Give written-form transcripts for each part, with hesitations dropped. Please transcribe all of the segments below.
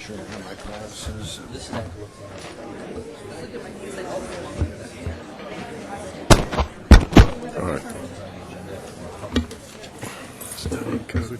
sure I have my glasses. All right. Study code.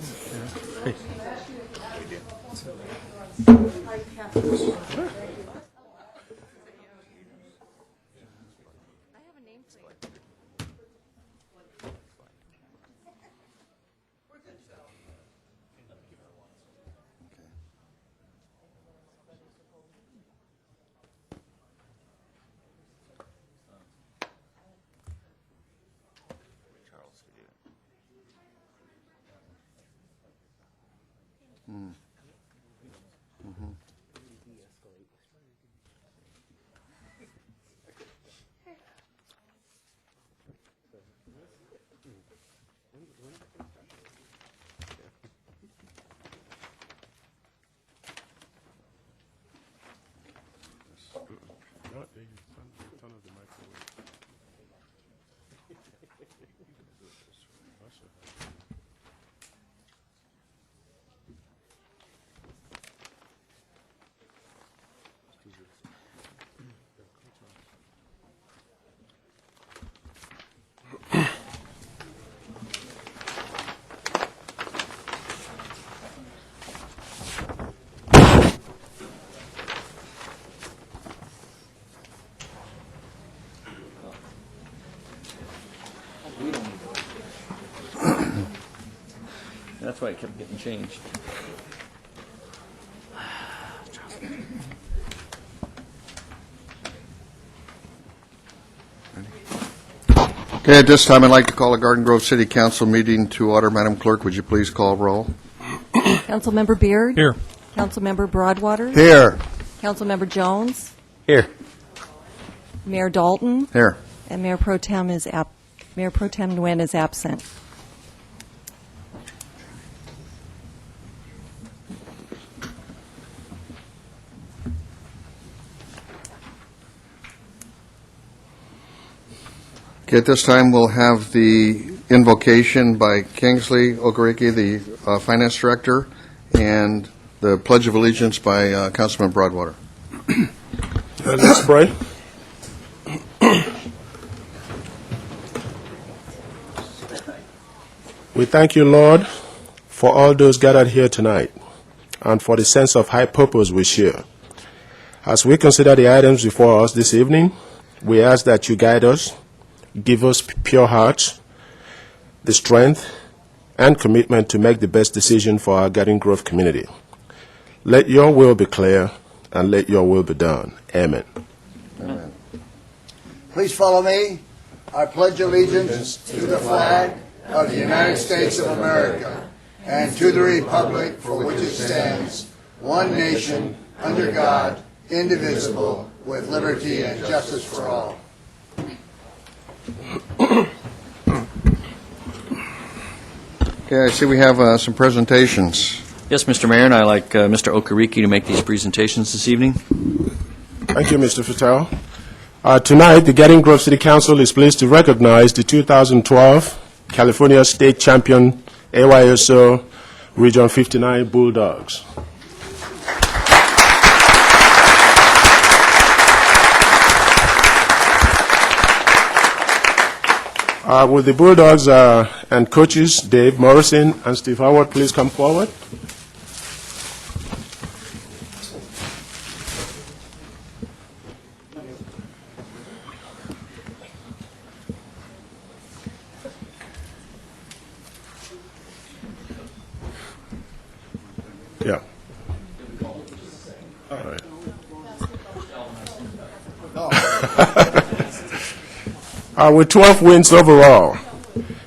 That's why it kept getting changed. Okay, at this time, I'd like to call a Garden Grove City Council meeting to order. Madam Clerk, would you please call roll? Councilmember Beard? Here. Councilmember Broadwater? Here. Councilmember Jones? Here. Mayor Dalton? Here. And Mayor Pro Tem Nguyen is absent. Okay, at this time, we'll have the invocation by Kingsley Okereke, the Finance Director, and the Pledge of Allegiance by Councilman Broadwater. Let's pray. We thank you, Lord, for all those gathered here tonight and for the sense of high purpose we share. As we consider the items before us this evening, we ask that you guide us, give us pure hearts, the strength and commitment to make the best decision for our Garden Grove community. Let your will be clear and let your will be done. Amen. Amen. Please follow me. I pledge allegiance to the flag of the United States of America and to the republic for which it stands, one nation, under God, indivisible, with liberty and justice for all. Okay, I see we have some presentations. Yes, Mr. Mayor, and I'd like Mr. Okereke to make these presentations this evening. Thank you, Mr. Fattel. Tonight, the Garden Grove City Council is pleased to recognize the 2012 California State Champion AYSO Region 59 Bulldogs. Will the Bulldogs and coaches, Dave Morrison and Steve Howard, please come forward? Yeah. All right. With 12 wins overall,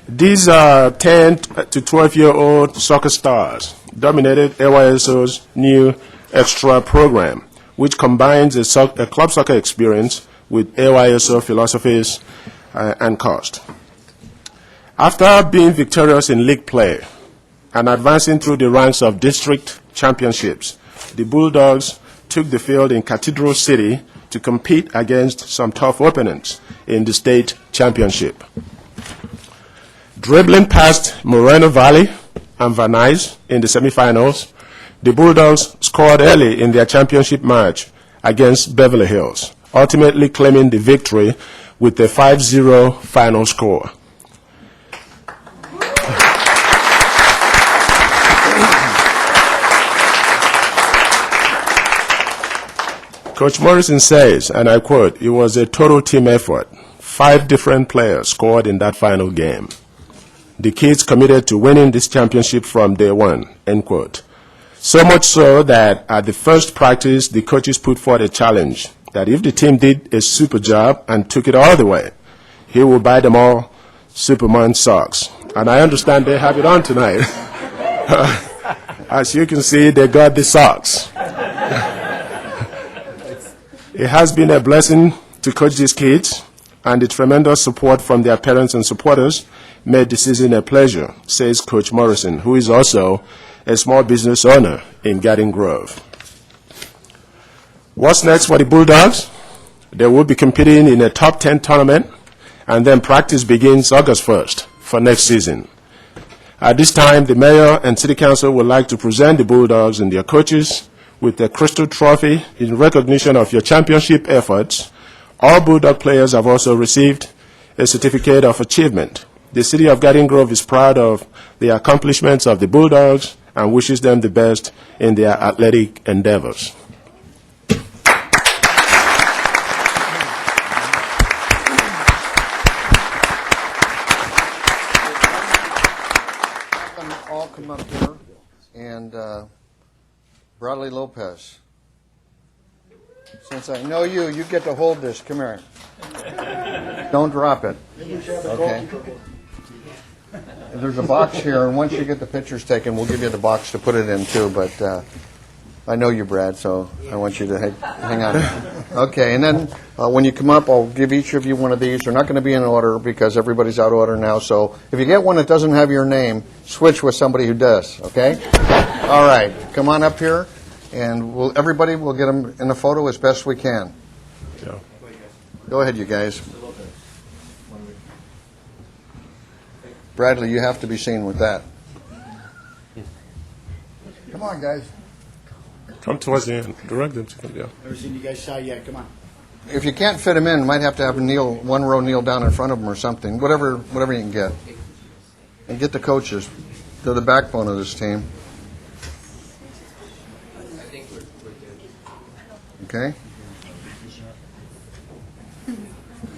these 10 to 12-year-old soccer stars dominated AYSO's new extra program, which combines a club soccer experience with AYSO philosophies and cost. After being victorious in league play and advancing through the ranks of district championships, the Bulldogs took the field in Cathedral City to compete against some tough opponents in the state championship. Dribbling past Moreno Valley and Van Nuys in the semifinals, The Bulldogs scored early in their championship match against Beverly Hills, ultimately claiming the victory with a 5-0 final score. Coach Morrison says, and I quote, "It was a total team effort. 5 different players scored in that final game. The kids committed to winning this championship from day one," end quote. So much so that at the first practice, the coaches put forth a challenge that if the team did a super job and took it all the way, he will buy them all Superman socks. And I understand they have it on tonight. As you can see, they got the socks. It has been a blessing to coach these kids, and the tremendous support from their parents and supporters made the season a pleasure, says Coach Morrison, who is also a small business owner in Garden Grove. What's next for the Bulldogs? They will be competing in a top 10 tournament, and then practice begins August 1st for next season. At this time, the mayor and city council would like to present the Bulldogs and their coaches with a crystal trophy in recognition of your championship efforts. All Bulldog players have also received a certificate of achievement. The city of Garden Grove is proud of the accomplishments of the Bulldogs and wishes them the best in their athletic endeavors. All come up here, and Bradley Lopez. Since I know you, you get to hold this. Come here. Don't drop it. Okay. There's a box here, and once you get the pictures taken, we'll give you the box to put it in too. But I know you, Brad, so I want you to hang on. Okay, and then when you come up, I'll give each of you one of these. They're not going to be in order because everybody's out of order now. So if you get one that doesn't have your name, switch with somebody who does. Okay? All right. Come on up here, and everybody will get them in the photo as best we can. Yeah. Go ahead, you guys. Bradley, you have to be seen with that. Come on, guys. Come towards the end. Direct them to come down. Never seen you guys shy yet. Come on. If you can't fit them in, might have to have one row kneel down in front of them or something. Whatever you can get. And get the coaches. They're the backbone of this team. Okay?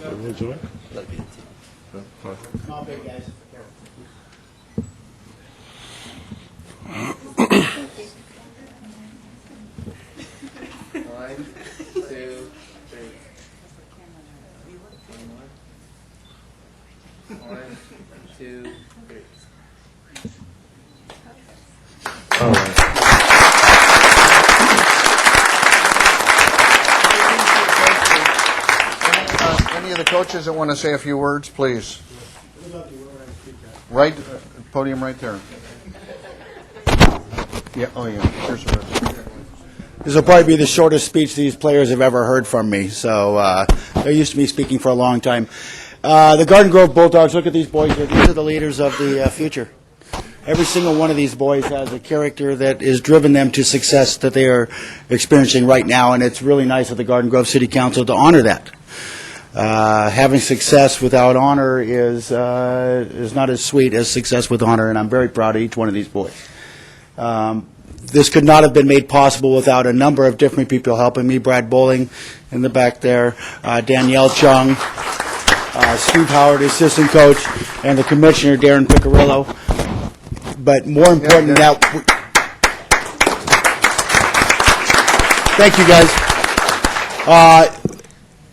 Enjoy. Come on, big guys. One, two, three. One, two, three. All right. Any of the coaches that want to say a few words, please. Right, podium right there. Yeah. Oh, yeah. Here's the This will probably be the shortest speech these players have ever heard from me. So they're used to me speaking for a long time. The Garden Grove Bulldogs, look at these boys here. These are the leaders of the future. Every single one of these boys has a character that has driven them to success that they are experiencing right now, and it's really nice of the Garden Grove City Council to honor that. Having success without honor is not as sweet as success with honor, and I'm very proud of each one of these boys. This could not have been made possible without a number of different people helping me. Brad Bowling in the back there, Danielle Chung, Steve Howard, assistant coach, and the commissioner, Darren Piccirillo. But more important than that, thank you guys.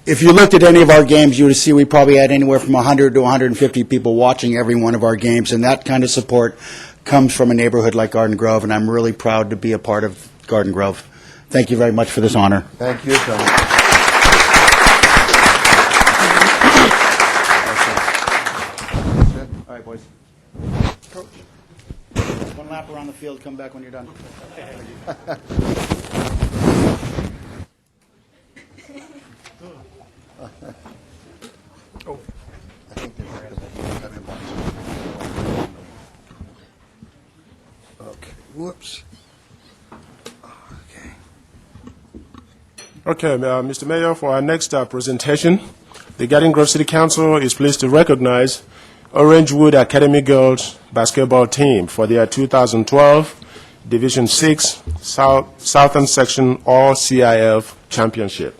If you looked at any of our games, you would see we probably had anywhere from 100 to 150 people watching every one of our games, and that kind of support comes from a neighborhood like Garden Grove, and I'm really proud to be a part of Garden Grove. Thank you very much for this honor. Thank you, Tony. All right, boys. Coach, one lap around the field. Come back when you're done. I think okay. Whoops. Okay, Mr. Mayor, for our next presentation, the Garden Grove City Council is pleased to recognize Orangewood Academy Girls basketball team for their 2012 Division 6 Southern Section All CIF Championship.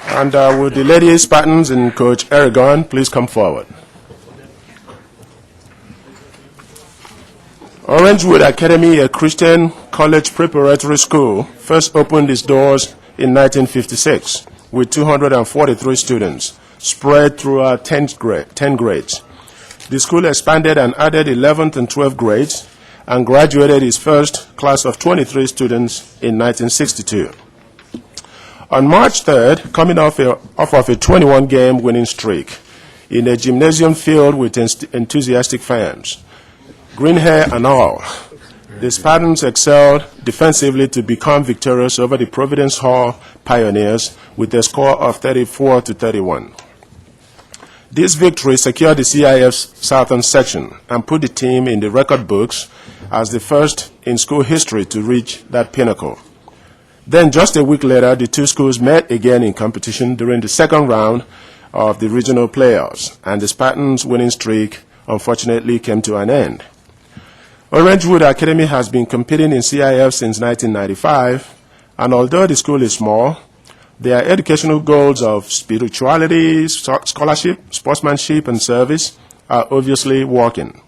And would the Lady Spartans and Coach Aragon please come forward? Orangewood Academy, a Christian college preparatory school, first opened its doors in 1956 with 243 students spread throughout 10 grades. The school expanded and added 11th and 12th grades and graduated its first class of 23 students in 1962. On March 3rd, coming off of a 21-game winning streak in a gymnasium filled with enthusiastic fans, green hair and all, the Spartans excelled defensively to become victorious over the Providence Hall Pioneers with a score of 34-31. This victory secured the CIF's Southern Section and put the team in the record books as the first in school history to reach that pinnacle. Then just a week later, the two schools met again in competition during the second round of the regional playoffs, and the Spartans' winning streak unfortunately came to an end. Orangewood Academy has been competing in CIF since 1995, and although the school is small, their educational goals of spirituality, scholarship, sportsmanship, and service are obviously working.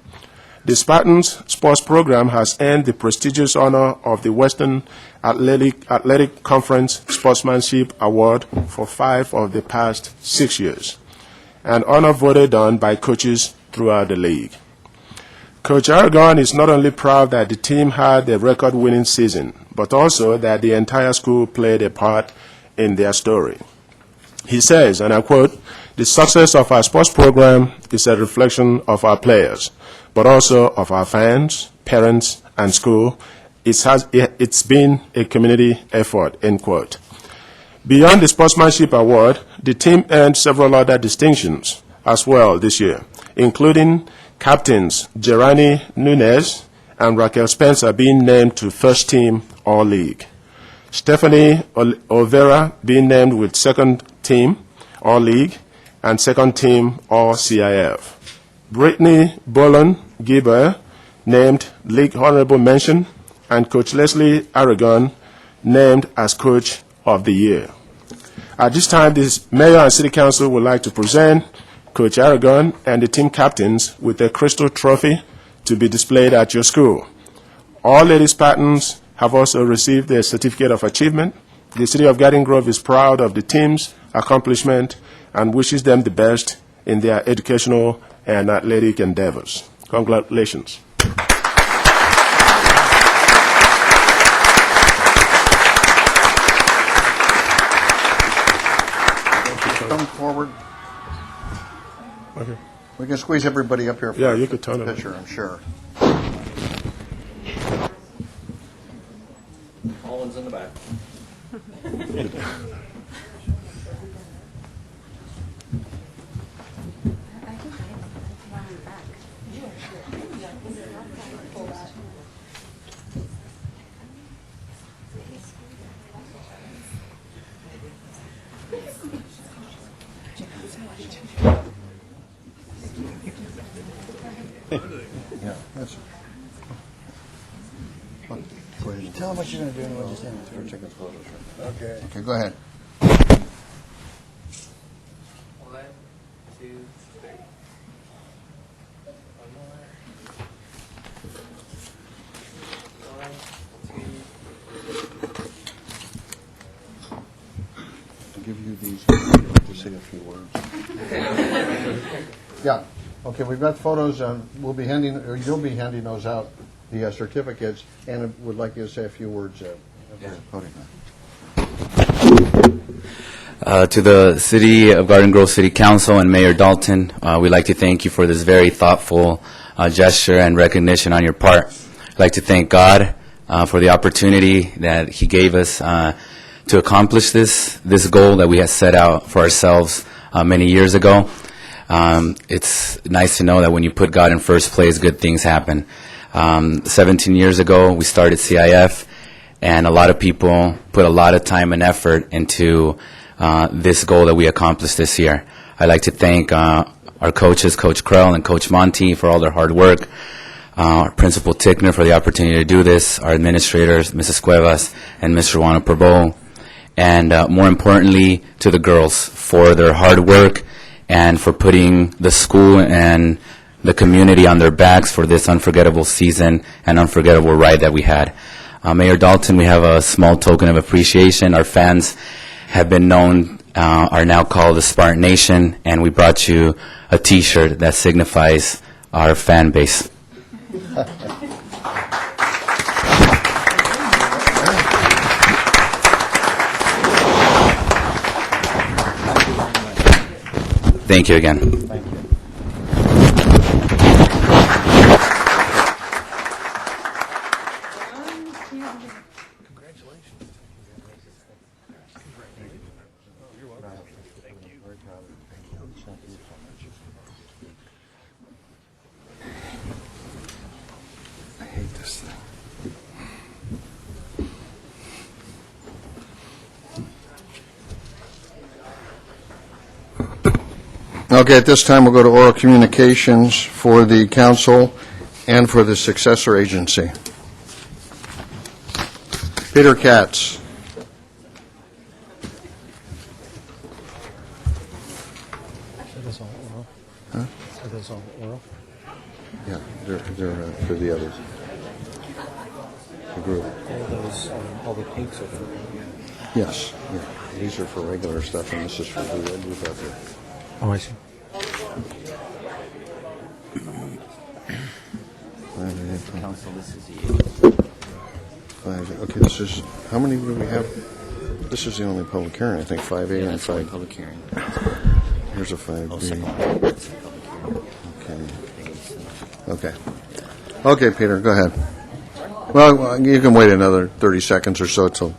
The Spartans sports program has earned the prestigious honor of the Western Athletic Conference Sportsmanship Award for 5 of the past 6 years, an honor voted on by coaches throughout the league. Coach Aragon is not only proud that the team had a record-winning season, but also that the entire school played a part in their story. He says, and I quote, "The success of our sports program is a reflection of our players, but also of our fans, parents, and school. It's been a community effort," end quote. Beyond the Sportsmanship Award, the team earned several other distinctions as well this year, including captains Gerani Nunez and Raquel Spencer being named to first team All-League. Stephanie Olvera being named with second team All-League and second team All-CIF. Brittany Bolon Gieber named League Honorable Mention, and Coach Leslie Aragon named as Coach of the Year. At this time, the Mayor and City Council would like to present Coach Aragon and the team captains with a crystal trophy to be displayed at your school. All Lady Spartans have also received their certificate of achievement. The City of Garden Grove is proud of the team's accomplishment and wishes them the best in their educational and athletic endeavors. Congratulations. Come forward. Okay. We can squeeze everybody up here for Yeah, you could turn the it. picture, I'm sure. All one's in the back. Yeah, that's. Go ahead. Tell them what you're going to do and what you're saying. We're taking photos. Okay. Okay, go ahead. 1, 2, 3. One more. 1, 2. I'll give you these to say a few words. Yeah. Okay, we've got photos. We'll be handing, or you'll be handing those out, the certificates, and would like you to say a few words. Podium. To the City of Garden Grove City Council and Mayor Dalton, we'd like to thank you for this very thoughtful gesture and recognition on your part. I'd like to thank God for the opportunity that He gave us to accomplish this goal that we had set out for ourselves many years ago. It's nice to know that when you put God in first place, good things happen. 17 years ago, we started CIF, and a lot of people put a lot of time and effort into this goal that we accomplished this year. I'd like to thank our coaches, Coach Krell and Coach Monty, for all their hard work, our Principal Tickner for the opportunity to do this, our administrators, Mrs. Cuevas and Mr. Juana Perbo, and more importantly, to the girls for their hard work and for putting the school and the community on their backs for this unforgettable season and unforgettable ride that we had. Mayor Dalton, we have a small token of appreciation. Our fans have been known, are now called the Spartan Nation, and we brought you a T-shirt that signifies our fan base. Thank you again. Okay, at this time, we'll go to oral communications for the council and for the successor agency. Peter Katz. Huh? Are those all oral? Yeah, they're for the others. The group. All the pinks are for. Yes, yeah. These are for regular stuff, and this is for the red group out there. Oh, I see. Council, this is Okay, this is, how many do we have? This is the only public hearing, I think, 5A and 5. public hearing. Here's a 5B. Okay. Okay, Peter, go ahead. Well, you can wait another 30 seconds or so till.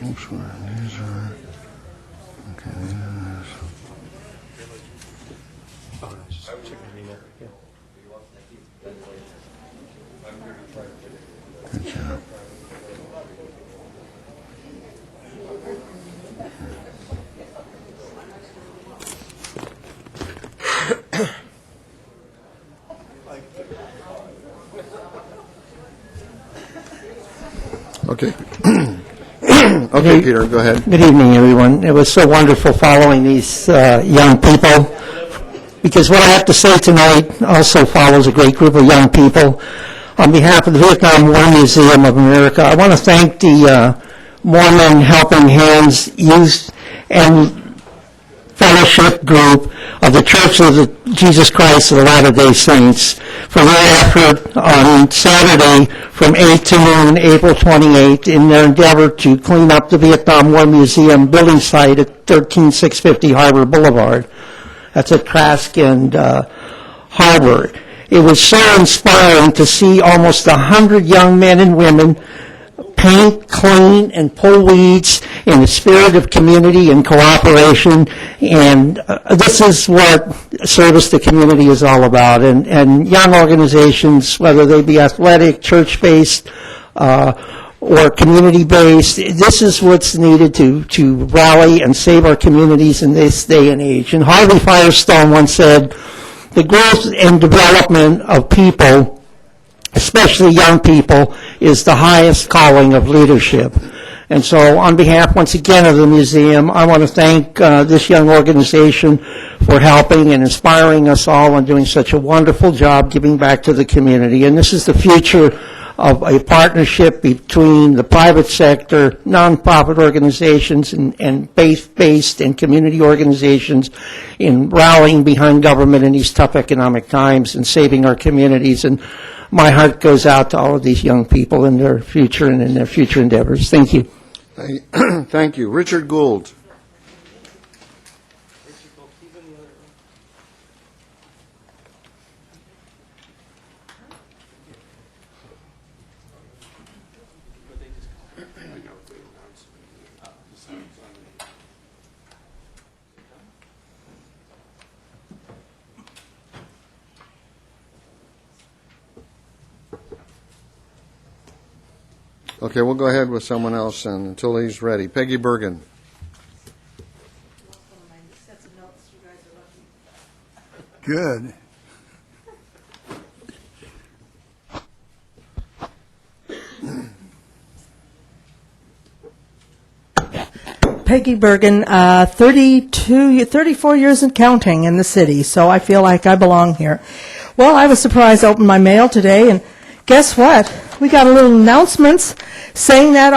Oops, these are, okay, good job. Okay. Okay, Peter, go ahead. Good evening, everyone. It was so wonderful following these young people, because what I have to say tonight also follows a great group of young people. On behalf of the Vietnam War Museum of America, I want to thank the Mormon Helping Hands Youth and Fellowship Group of the Church of the Jesus Christ of the Latter-day Saints for their effort on Saturday from 8 to noon, April 28th, in their endeavor to clean up the Vietnam War Museum building site at 13650 Harbor Boulevard. That's at Trask and Harbor. It was so inspiring to see almost 100 young men and women paint, clean, and pull weeds in the spirit of community and cooperation. And this is what service to community is all about. And young organizations, whether they be athletic, church-based, or community-based, this is what's needed to rally and save our communities in this day and age. And Harvey Firestone once said, the growth and development of people, especially young people, is the highest calling of leadership. And so on behalf, once again, of the museum, I want to thank this young organization for helping and inspiring us all and doing such a wonderful job giving back to the community. And this is the future of a partnership between the private sector, nonprofit organizations, and faith-based and community organizations in rallying behind government in these tough economic times and saving our communities. And my heart goes out to all of these young people in their future and in their future endeavors. Thank you. Thank you. Richard Gould. Okay, we'll go ahead with someone else and until he's ready. Peggy Bergen. Good. Peggy Bergen, 34 years and counting in the city, so I feel like I belong here. Well, I was surprised I opened my mail today, and guess what? We got a little announcements saying that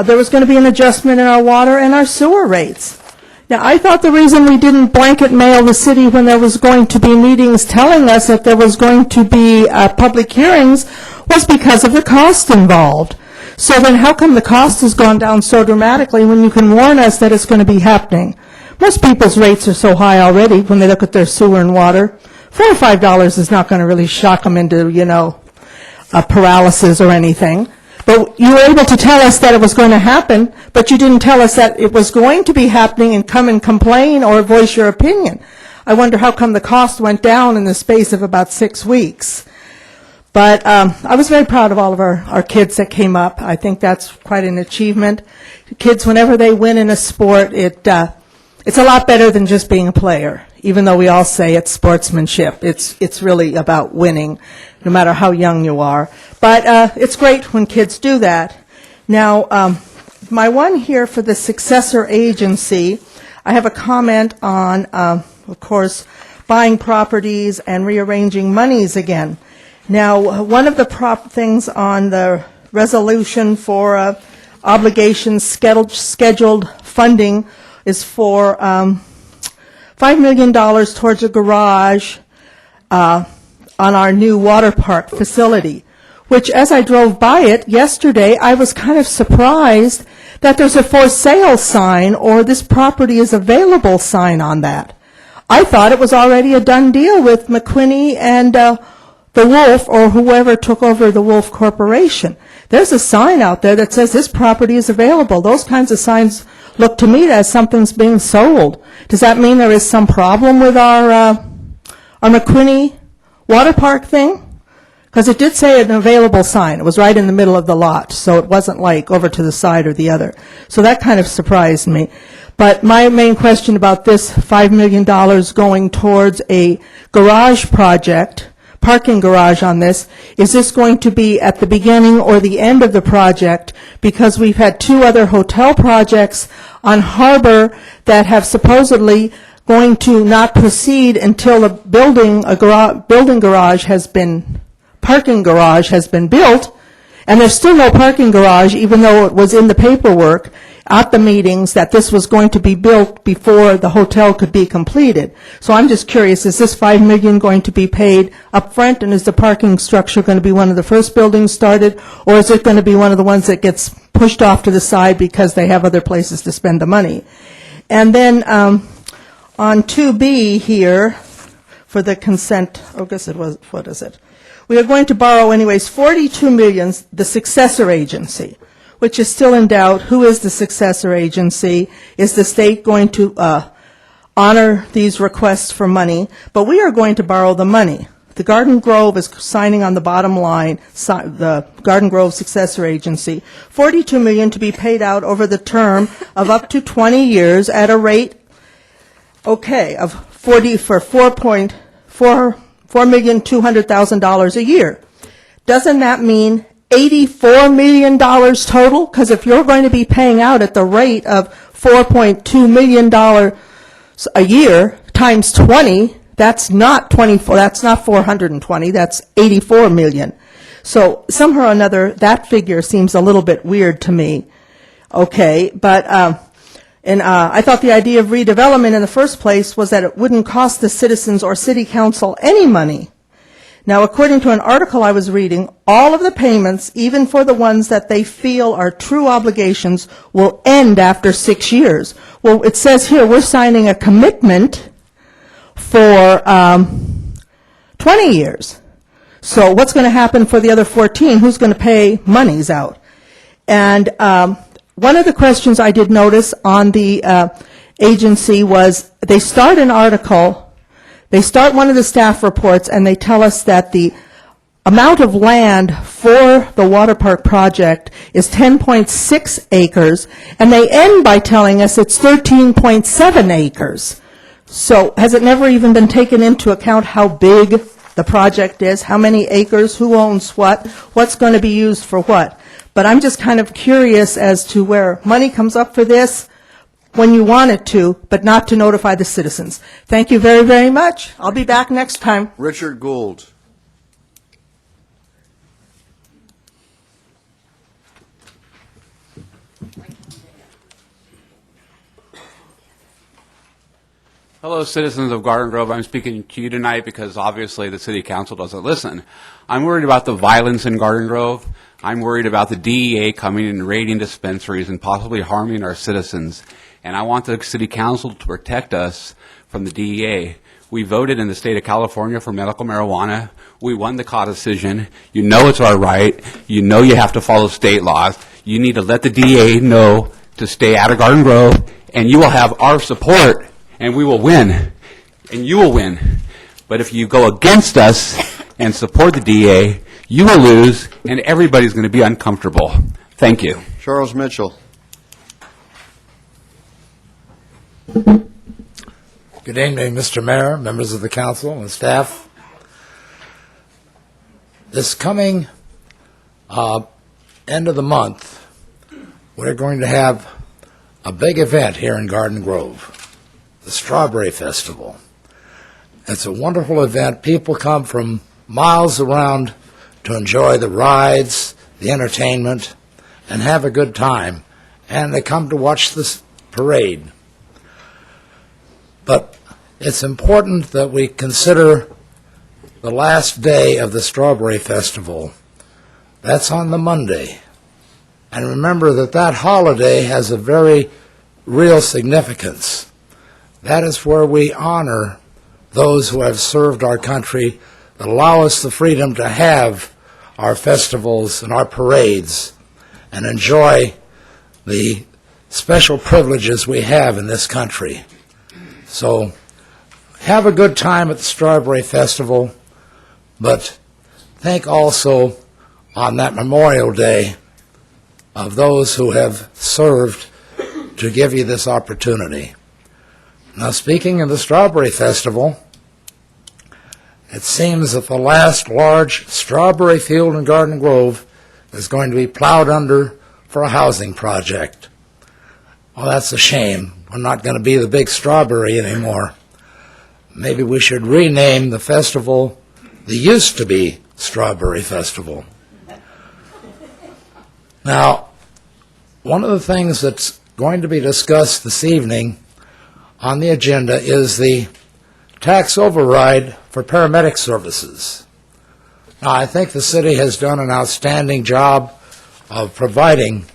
there was going to be an adjustment in our water and our sewer rates. Now, I thought the reason we didn't blanket mail the city when there was going to be meetings telling us that there was going to be public hearings was because of the cost involved. So then how come the cost has gone down so dramatically when you can warn us that it's going to be happening? Most people's rates are so high already when they look at their sewer and water. $4 or $5 is not going to really shock them into, a paralysis or anything. But you were able to tell us that it was going to happen, but you didn't tell us that it was going to be happening and come and complain or voice your opinion. I wonder how come the cost went down in the space of about 6 weeks. But I was very proud of all of our kids that came up. I think that's quite an achievement. Kids, whenever they win in a sport, it's a lot better than just being a player, even though we all say it's sportsmanship. It's really about winning, no matter how young you are. But it's great when kids do that. Now, my one here for the Successor agency, I have a comment on, of course, buying properties and rearranging monies again. Now, one of the things on the resolution for obligations scheduled funding is for $5 million towards a garage on our new water park facility, which as I drove by it yesterday, I was kind of surprised that there's a for sale sign or this property is available sign on that. I thought it was already a done deal with McQuinney and the Wolf or whoever took over the Wolf Corporation. There's a sign out there that says this property is available. Those kinds of signs look to me as something's being sold. Does that mean there is some problem with our McQuinney water park thing? Because it did say an available sign. It was right in the middle of the lot, so it wasn't like over to the side or the other. So that kind of surprised me. But my main question about this $5 million going towards a garage project, parking garage on this, is this going to be at the beginning or the end of the project? Because we've had 2 other hotel projects on Harbor that have supposedly going to not proceed until a parking garage has been built, and there's still no parking garage, even though it was in the paperwork at the meetings that this was going to be built before the hotel could be completed. So I'm just curious, is this $5 million going to be paid up front, and is the parking structure going to be one of the first buildings started, or is it going to be one of the ones that gets pushed off to the side because they have other places to spend the money? And then on 2B here, for the consent, what is it? We are going to borrow anyways $42 million, the Successor agency, which is still in doubt. Who is the Successor agency? Is the state going to honor these requests for money? But we are going to borrow the money. The Garden Grove is signing on the bottom line, the Garden Grove Successor agency, $42 million to be paid out over the term of up to 20 years at a rate, of $4,200,000 a year. Doesn't that mean $84 million total? Because if you're going to be paying out at the rate of $4.2 million a year times 20, that's not 24. That's not 420. That's 84 million. So somehow or another, that figure seems a little bit weird to me. Okay, but I thought the idea of redevelopment in the first place was that it wouldn't cost the citizens or city council any money. Now, according to an article I was reading, all of the payments, even for the ones that they feel are true obligations, will end after 6 years. Well, it says here we're signing a commitment for 20 years. So what's going to happen for the other 14? Who's going to pay monies out? And one of the questions I did notice on the agency was they start an article, they start one of the staff reports, and they tell us that the amount of land for the water park project is 10.6 acres, and they end by telling us it's 13.7 acres. So has it never even been taken into account how big the project is, how many acres, who owns what, what's going to be used for what? But I'm just kind of curious as to where money comes up for this when you want it to, but not to notify the citizens. Thank you very, very much. I'll be back next time. Richard Gould. Hello, citizens of Garden Grove. I'm speaking to you tonight because obviously the City Council doesn't listen. I'm worried about the violence in Garden Grove. I'm worried about the DEA coming and raiding dispensaries and possibly harming our citizens. And I want the City Council to protect us from the DEA. We voted in the state of California for medical marijuana. We won the CAW decision. You know it's our right. You know you have to follow state laws. You need to let the DEA know to stay out of Garden Grove, and you will have our support, and we will win, and you will win. But if you go against us and support the DEA, you will lose, and everybody's going to be uncomfortable. Thank you. Charles Mitchell. Good evening, Mr. Mayor, members of the council, and staff. This coming end of the month, we're going to have a big event here in Garden Grove, the Strawberry Festival. It's a wonderful event. People come from miles around to enjoy the rides, the entertainment, and have a good time. And they come to watch this parade. But it's important that we consider the last day of the Strawberry Festival. That's on the Monday. And remember that that holiday has a very real significance. That is where we honor those who have served our country, that allow us the freedom to have our festivals and our parades and enjoy the special privileges we have in this country. So have a good time at the Strawberry Festival, but think also on that Memorial Day of those who have served to give you this opportunity. Now, speaking of the Strawberry Festival, it seems that the last large strawberry field in Garden Grove is going to be plowed under for a housing project. Well, that's a shame. We're not going to be the big strawberry anymore. Maybe we should rename the festival the Used to Be Strawberry Festival. Now, one of the things that's going to be discussed this evening on the agenda is the tax override for paramedic services. Now, I think the city has done an outstanding job of providing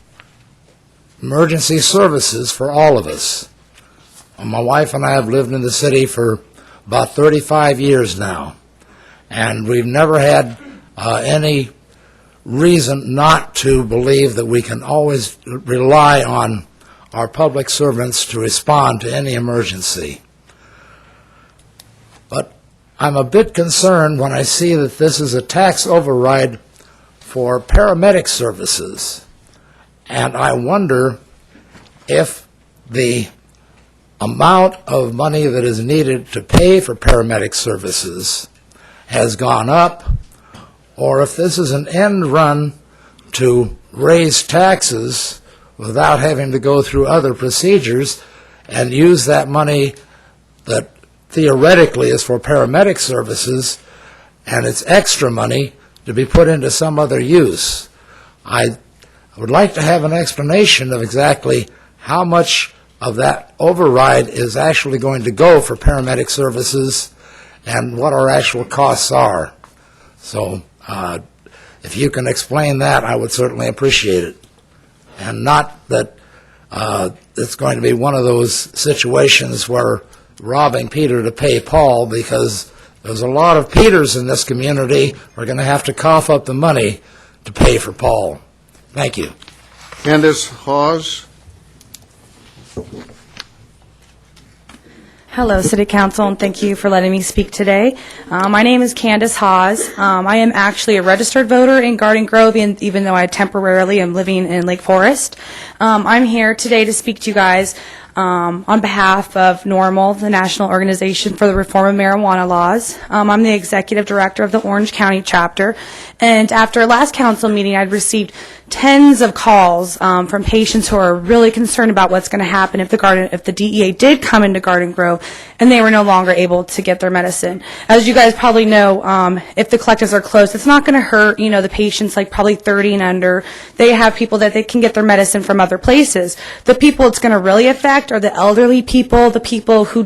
emergency services for all of us. My wife and I have lived in the city for about 35 years now, and we've never had any reason not to believe that we can always rely on our public servants to respond to any emergency. But I'm a bit concerned when I see that this is a tax override for paramedic services, and I wonder if the amount of money that is needed to pay for paramedic services has gone up, or if this is an end run to raise taxes without having to go through other procedures and use that money that theoretically is for paramedic services and it's extra money to be put into some other use. I would like to have an explanation of exactly how much of that override is actually going to go for paramedic services and what our actual costs are. So if you can explain that, I would certainly appreciate it. And not that it's going to be one of those situations where robbing Peter to pay Paul, because there's a lot of Peters in this community. We're going to have to cough up the money to pay for Paul. Thank you. Candace Hawes. Hello, City Council, and thank you for letting me speak today. My name is Candace Hawes. I am actually a registered voter in Garden Grove, even though I temporarily am living in Lake Forest. I'm here today to speak to you guys on behalf of NORML, the National Organization for the Reform of Marijuana Laws. I'm the executive director of the Orange County chapter, and after last council meeting, I'd received tens of calls from patients who are really concerned about what's going to happen if the DEA did come into Garden Grove and they were no longer able to get their medicine. As you guys probably know, if the collectives are closed, it's not going to hurt, the patients like probably 30 and under. They have people that they can get their medicine from other places. The people it's going to really affect are the elderly people, the people who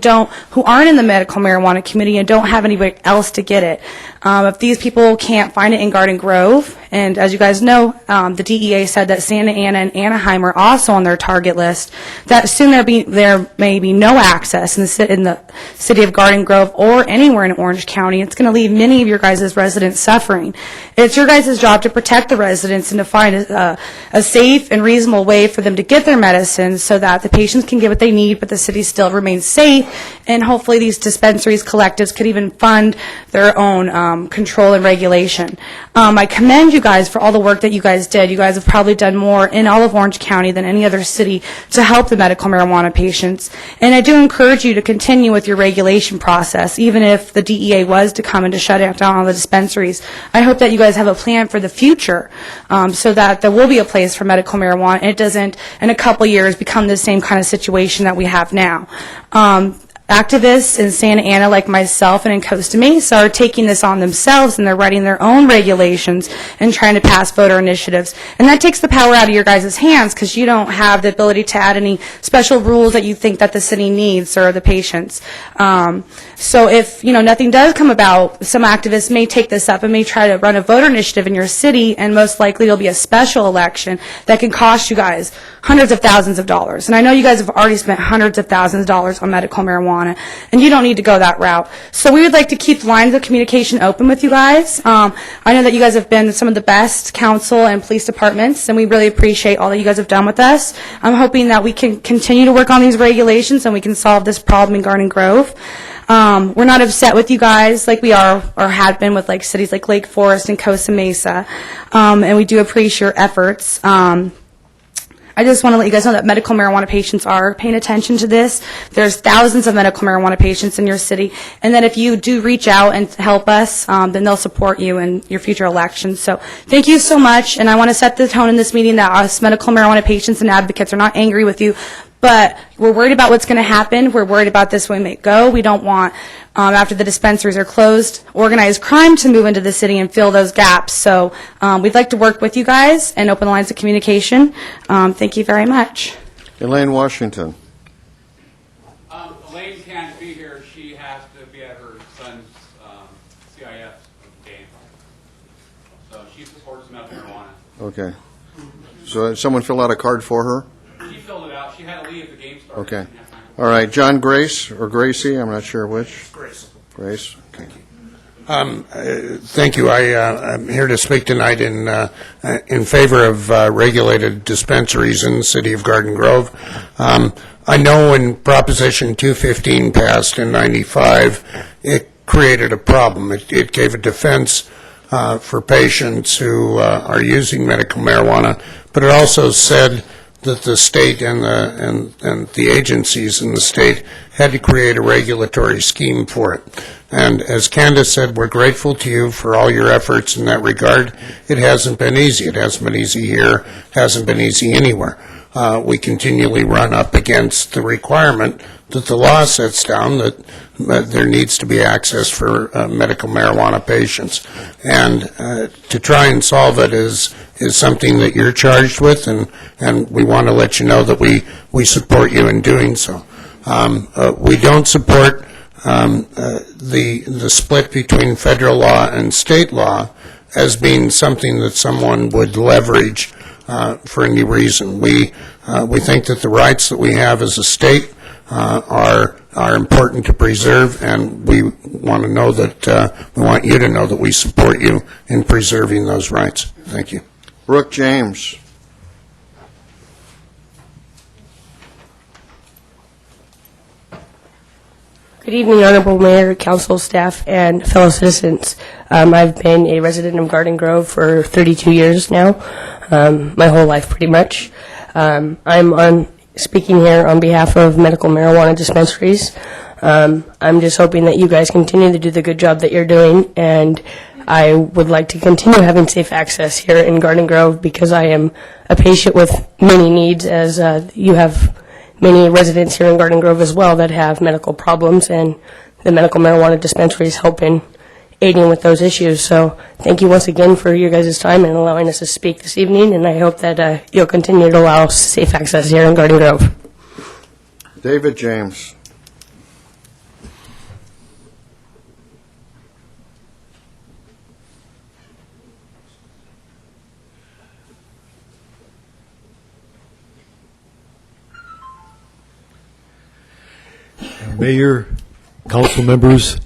aren't in the medical marijuana community and don't have anybody else to get it. If these people can't find it in Garden Grove, and as you guys know, the DEA said that Santa Ana and Anaheim are also on their target list, that soon there may be no access in the city of Garden Grove or anywhere in Orange County. It's going to leave many of your guys' residents suffering. It's your guys' job to protect the residents and to find a safe and reasonable way for them to get their medicine so that the patients can get what they need, but the city still remains safe, and hopefully these dispensaries, collectives could even fund their own control and regulation. I commend you guys for all the work that you guys did. You guys have probably done more in all of Orange County than any other city to help the medical marijuana patients. And I do encourage you to continue with your regulation process, even if the DEA was to come and to shut down all the dispensaries. I hope that you guys have a plan for the future so that there will be a place for medical marijuana and it doesn't, in a couple years, become the same kind of situation that we have now. Activists in Santa Ana, like myself, and in Costa Mesa are taking this on themselves, and they're writing their own regulations and trying to pass voter initiatives. And that takes the power out of your guys' hands because you don't have the ability to add any special rules that you think that the city needs or the patients. So if nothing does come about, some activists may take this up and may try to run a voter initiative in your city, and most likely there'll be a special election that can cost you guys hundreds of thousands of dollars. And I know you guys have already spent hundreds of thousands of dollars on medical marijuana, and you don't need to go that route. So we would like to keep lines of communication open with you guys. I know that you guys have been some of the best council and police departments, and we really appreciate all that you guys have done with us. I'm hoping that we can continue to work on these regulations and we can solve this problem in Garden Grove. We're not upset with you guys like we are or had been with cities like Lake Forest and Costa Mesa, and we do appreciate your efforts. I just want to let you guys know that medical marijuana patients are paying attention to this. There's thousands of medical marijuana patients in your city, and that if you do reach out and help us, then they'll support you in your future elections. So thank you so much, and I want to set the tone in this meeting that us medical marijuana patients and advocates are not angry with you, but we're worried about what's going to happen. We're worried about this way it may go. We don't want, after the dispensaries are closed, organized crime to move into the city and fill those gaps. So we'd like to work with you guys and open lines of communication. Thank you very much. Elaine Washington. Elaine can't be here. She has to be at her son's CIF game. So she supports medical marijuana. Okay. So someone fill out a card for her? She filled it out. She had to leave if the game started. Okay. All right. John Grace or Gracie, I'm not sure which. Grace. Grace. Okay. Thank you. I'm here to speak tonight in favor of regulated dispensaries in the city of Garden Grove. I know when Proposition 215 passed in '95, it created a problem. It gave a defense for patients who are using medical marijuana, but it also said that the state and the agencies in the state had to create a regulatory scheme for it. And as Candace said, we're grateful to you for all your efforts in that regard. It hasn't been easy. It hasn't been easy here, hasn't been easy anywhere. We continually run up against the requirement that the law sets down that there needs to be access for medical marijuana patients. And to try and solve it is something that you're charged with, and we want to let you know that we support you in doing so. We don't support the split between federal law and state law as being something that someone would leverage for any reason. We think that the rights that we have as a state are important to preserve, and we want to know that we want you to know that we support you in preserving those rights. Thank you. Brooke James. Good evening, Honorable Mayor, Council, staff, and fellow citizens. I've been a resident of Garden Grove for 32 years now, my whole life pretty much. I'm speaking here on behalf of medical marijuana dispensaries. I'm just hoping that you guys continue to do the good job that you're doing, and I would like to continue having safe access here in Garden Grove because I am a patient with many needs, as you have many residents here in Garden Grove as well that have medical problems, and the medical marijuana dispensaries help in aiding with those issues. So thank you once again for your guys' time and allowing us to speak this evening, and I hope that you'll continue to allow safe access here in Garden Grove. David James. Mayor, council members,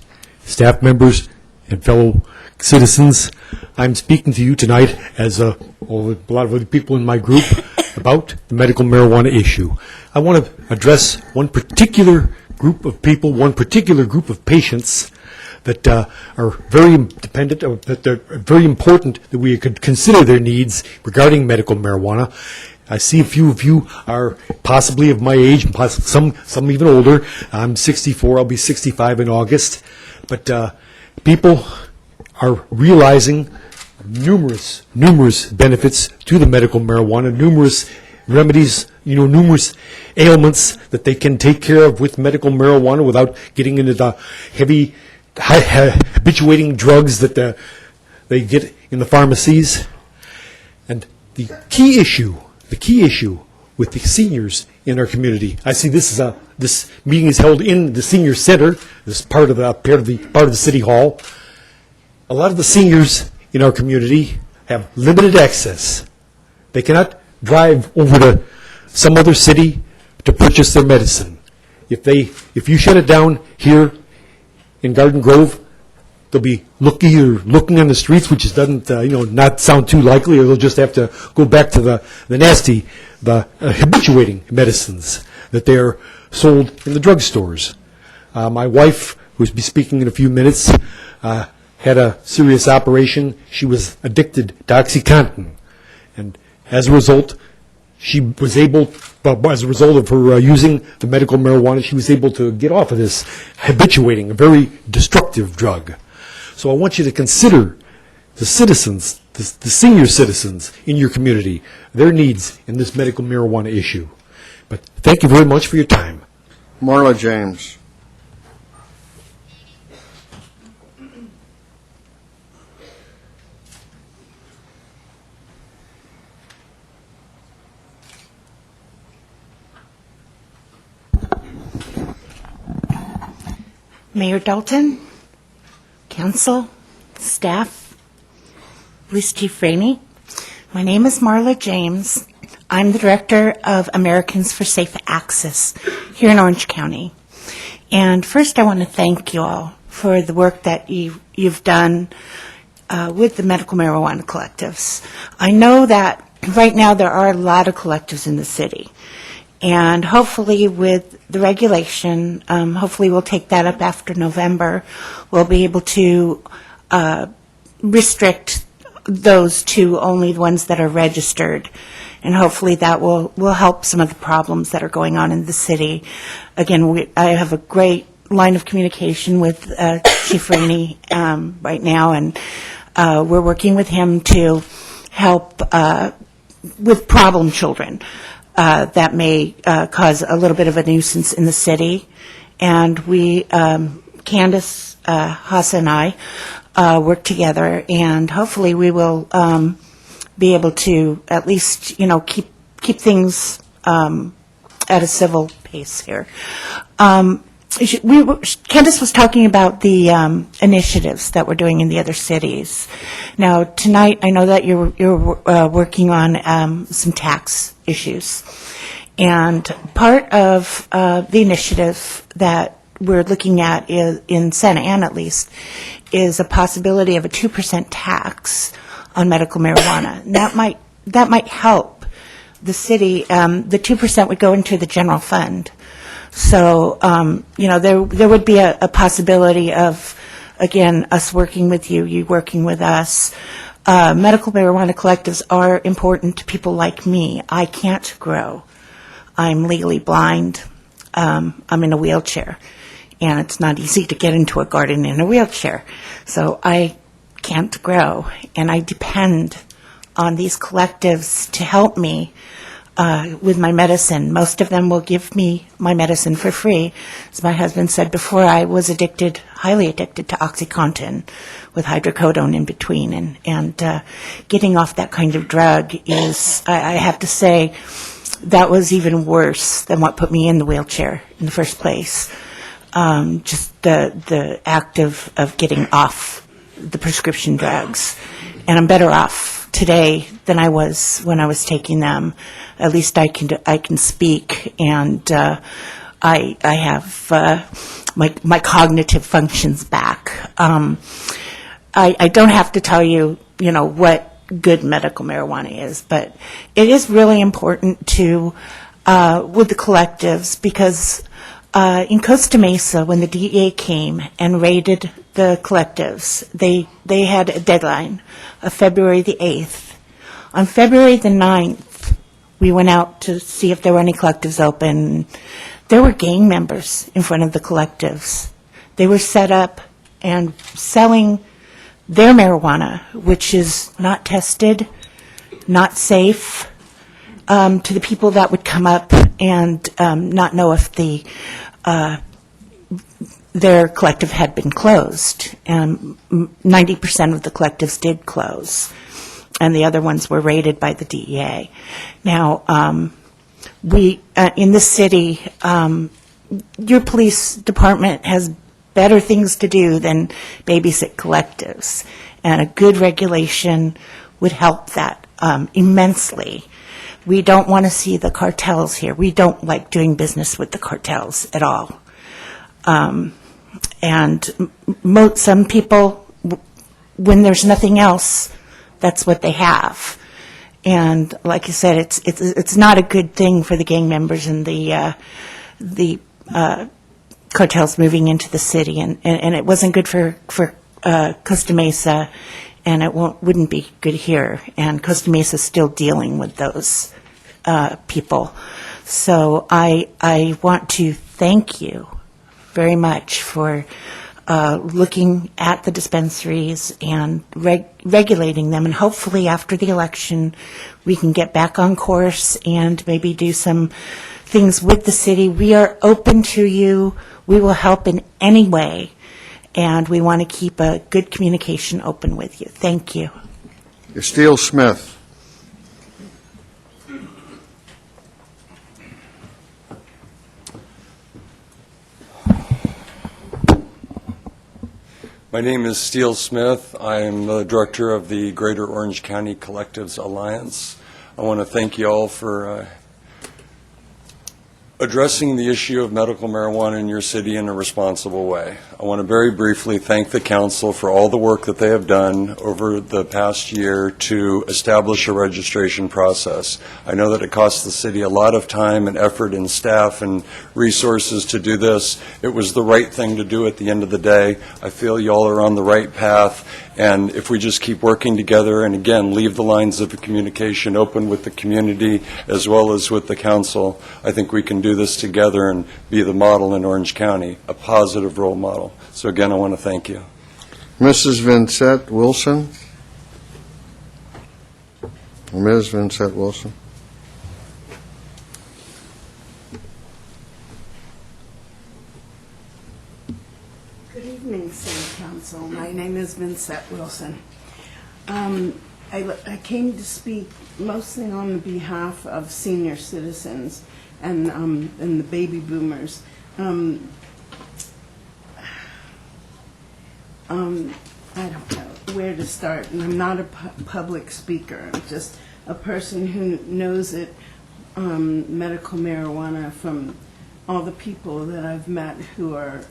staff members, and fellow citizens, I'm speaking to you tonight, as a lot of other people in my group, about the medical marijuana issue. I want to address one particular group of people, one particular group of patients that are very dependent, that are very important that we could consider their needs regarding medical marijuana. I see a few of you are possibly of my age, some even older. I'm 64, I'll be 65 in August. But people are realizing numerous benefits to the medical marijuana, numerous remedies, numerous ailments that they can take care of with medical marijuana without getting into the heavy, habituating drugs that they get in the pharmacies. And the key issue with the seniors in our community. I see this meeting is held in the senior center. This is part of the city hall. A lot of the seniors in our community have limited access. They cannot drive over to some other city to purchase their medicine. If you shut it down here in Garden Grove, they'll be looking on the streets, which doesn't not sound too likely, or they'll just have to go back to the nasty, habituating medicines that they're sold in the drugstores. My wife, who will be speaking in a few minutes, had a serious operation. She was addicted to OxyContin, and as a result, as a result of her using the medical marijuana, she was able to get off of this habituating, a very destructive drug. So I want you to consider the citizens, the senior citizens in your community, their needs in this medical marijuana issue. But thank you very much for your time. Marla James. Mayor Dalton, council, staff, Police Chief Rainey. My name is Marla James. I'm the director of Americans for Safe Access here in Orange County. And first I want to thank you all for the work that you've done with the medical marijuana collectives. I know that right now there are a lot of collectives in the city. And hopefully with the regulation, hopefully we'll take that up after November, we'll be able to restrict those to only the ones that are registered. And hopefully that will help some of the problems that are going on in the city. Again, I have a great line of communication with Chief Rainey right now, and we're working with him to help with problem children. That may cause a little bit of a nuisance in the city. And we, Candace, Haas, and I work together, and hopefully we will be able to at least, keep things at a civil pace here. Candace was talking about the initiatives that we're doing in the other cities. Now, tonight, I know that you're working on some tax issues. And part of the initiative that we're looking at in Santa Ana, at least, is a possibility of a 2% tax on medical marijuana. And that might help the city. The 2% would go into the general fund. So, there would be a possibility of, again, us working with you, you working with us. Medical marijuana collectives are important to people like me. I can't grow. I'm legally blind. I'm in a wheelchair, and it's not easy to get into a garden in a wheelchair. So I can't grow, and I depend on these collectives to help me with my medicine. Most of them will give me my medicine for free. As my husband said before, I was highly addicted to OxyContin with hydrocodone in between. And getting off that kind of drug is, I have to say, that was even worse than what put me in the wheelchair in the first place. Just the act of getting off the prescription drugs. And I'm better off today than I was when I was taking them. At least I can speak, and I have my cognitive functions back. I don't have to tell you, what good medical marijuana is, but it is really important to with the collectives, because in Costa Mesa, when the DEA came and raided the collectives, they had a deadline of February the 8th. On February the 9th, we went out to see if there were any collectives open. There were gang members in front of the collectives. They were set up and selling their marijuana, which is not tested, not safe, to the people that would come up and not know if their collective had been closed. 90% of the collectives did close, and the other ones were raided by the DEA. Now, we in this city, your police department has better things to do than babysit collectives, and a good regulation would help that immensely. We don't want to see the cartels here. We don't like doing business with the cartels at all. And some people, when there's nothing else, that's what they have. And like I said, it's not a good thing for the gang members and the cartels moving into the city, and it wasn't good for Costa Mesa, and it wouldn't be good here. And Costa Mesa is still dealing with those people. So I want to thank you very much for looking at the dispensaries and regulating them, and hopefully after the election we can get back on course and maybe do some things with the city. We are open to you. We will help in any way, and we want to keep a good communication open with you. Thank you. Steele Smith. My name is Steele Smith. I am the director of the Greater Orange County Collectives Alliance. I want to thank you all for addressing the issue of medical marijuana in your city in a responsible way. I want to very briefly thank the council for all the work that they have done over the past year to establish a registration process. I know that it costs the city a lot of time and effort and staff and resources to do this. It was the right thing to do at the end of the day. I feel y'all are on the right path, and if we just keep working together and, again, leave the lines of communication open with the community as well as with the council, I think we can do this together and be the model in Orange County, a positive role model. So again, I want to thank you. Mrs. Vincent Wilson. Ms. Vincent Wilson. Good evening, City Council. My name is Vincent Wilson. I came to speak mostly on behalf of senior citizens and the baby boomers. I don't know where to start, and I'm not a public speaker. I'm just a person who knows it, medical marijuana, from all the people that I've met who are,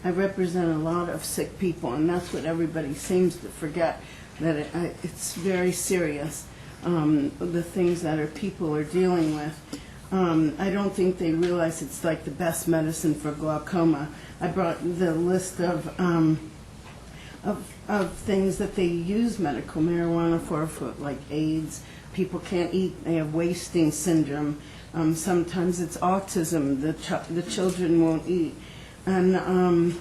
I represent a lot of sick people, and that's what everybody seems to forget, that it's very serious, the things that people are dealing with. I don't think they realize it's like the best medicine for glaucoma. I brought the list of things that they use medical marijuana for like AIDS. People can't eat, they have wasting syndrome. Sometimes it's autism, the children won't eat. And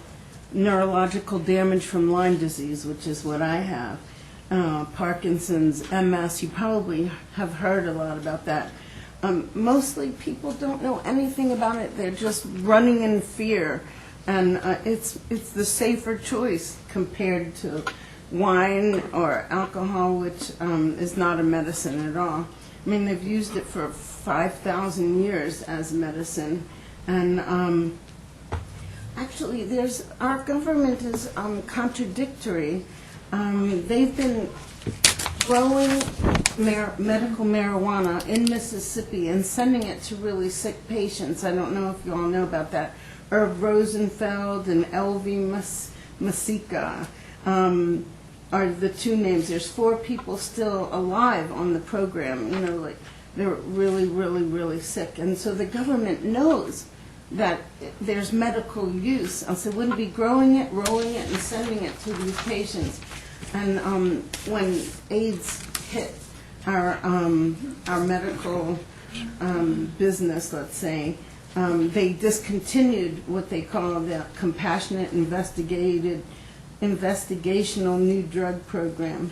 neurological damage from Lyme disease, which is what I have. Parkinson's, MS, you probably have heard a lot about that. Mostly people don't know anything about it. They're just running in fear. And it's the safer choice compared to wine or alcohol, which is not a medicine at all. I mean, they've used it for 5,000 years as medicine. And actually, our government is contradictory. They've been growing medical marijuana in Mississippi and sending it to really sick patients. I don't know if you all know about that. Herb Rosenfeld and Elvie Masika are the two names. There's 4 people still alive on the program. You know, like they're really, really, really sick. And so the government knows that there's medical use. So wouldn't be growing it, rolling it, and sending it to these patients. And when AIDS hit our medical business, let's say, they discontinued what they call the compassionate investigational new drug program.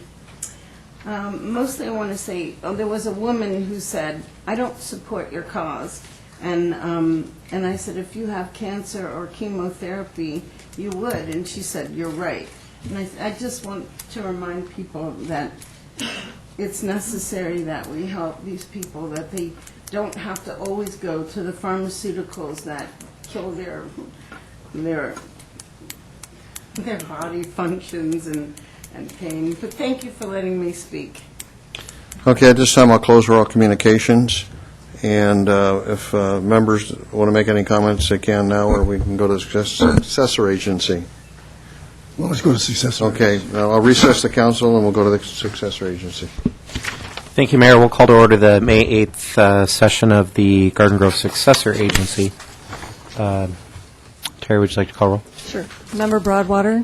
Mostly I want to say, there was a woman who said, I don't support your cause. And I said, if you have cancer or chemotherapy, you would. And she said, you're right. And I just want to remind people that it's necessary that we help these people, that they don't have to always go to the pharmaceuticals that kill their body functions and pain. But thank you for letting me speak. Okay, at this time I'll close oral communications. And if members want to make any comments, they can now, or we can go to the successor agency. Well, let's go to successor. Okay, I'll recess the council and we'll go to the successor agency. Thank you, Mayor. We'll call to order the May 8th session of the Garden Grove Successor Agency. Terry, would you like to call roll? Sure. Member Broadwater?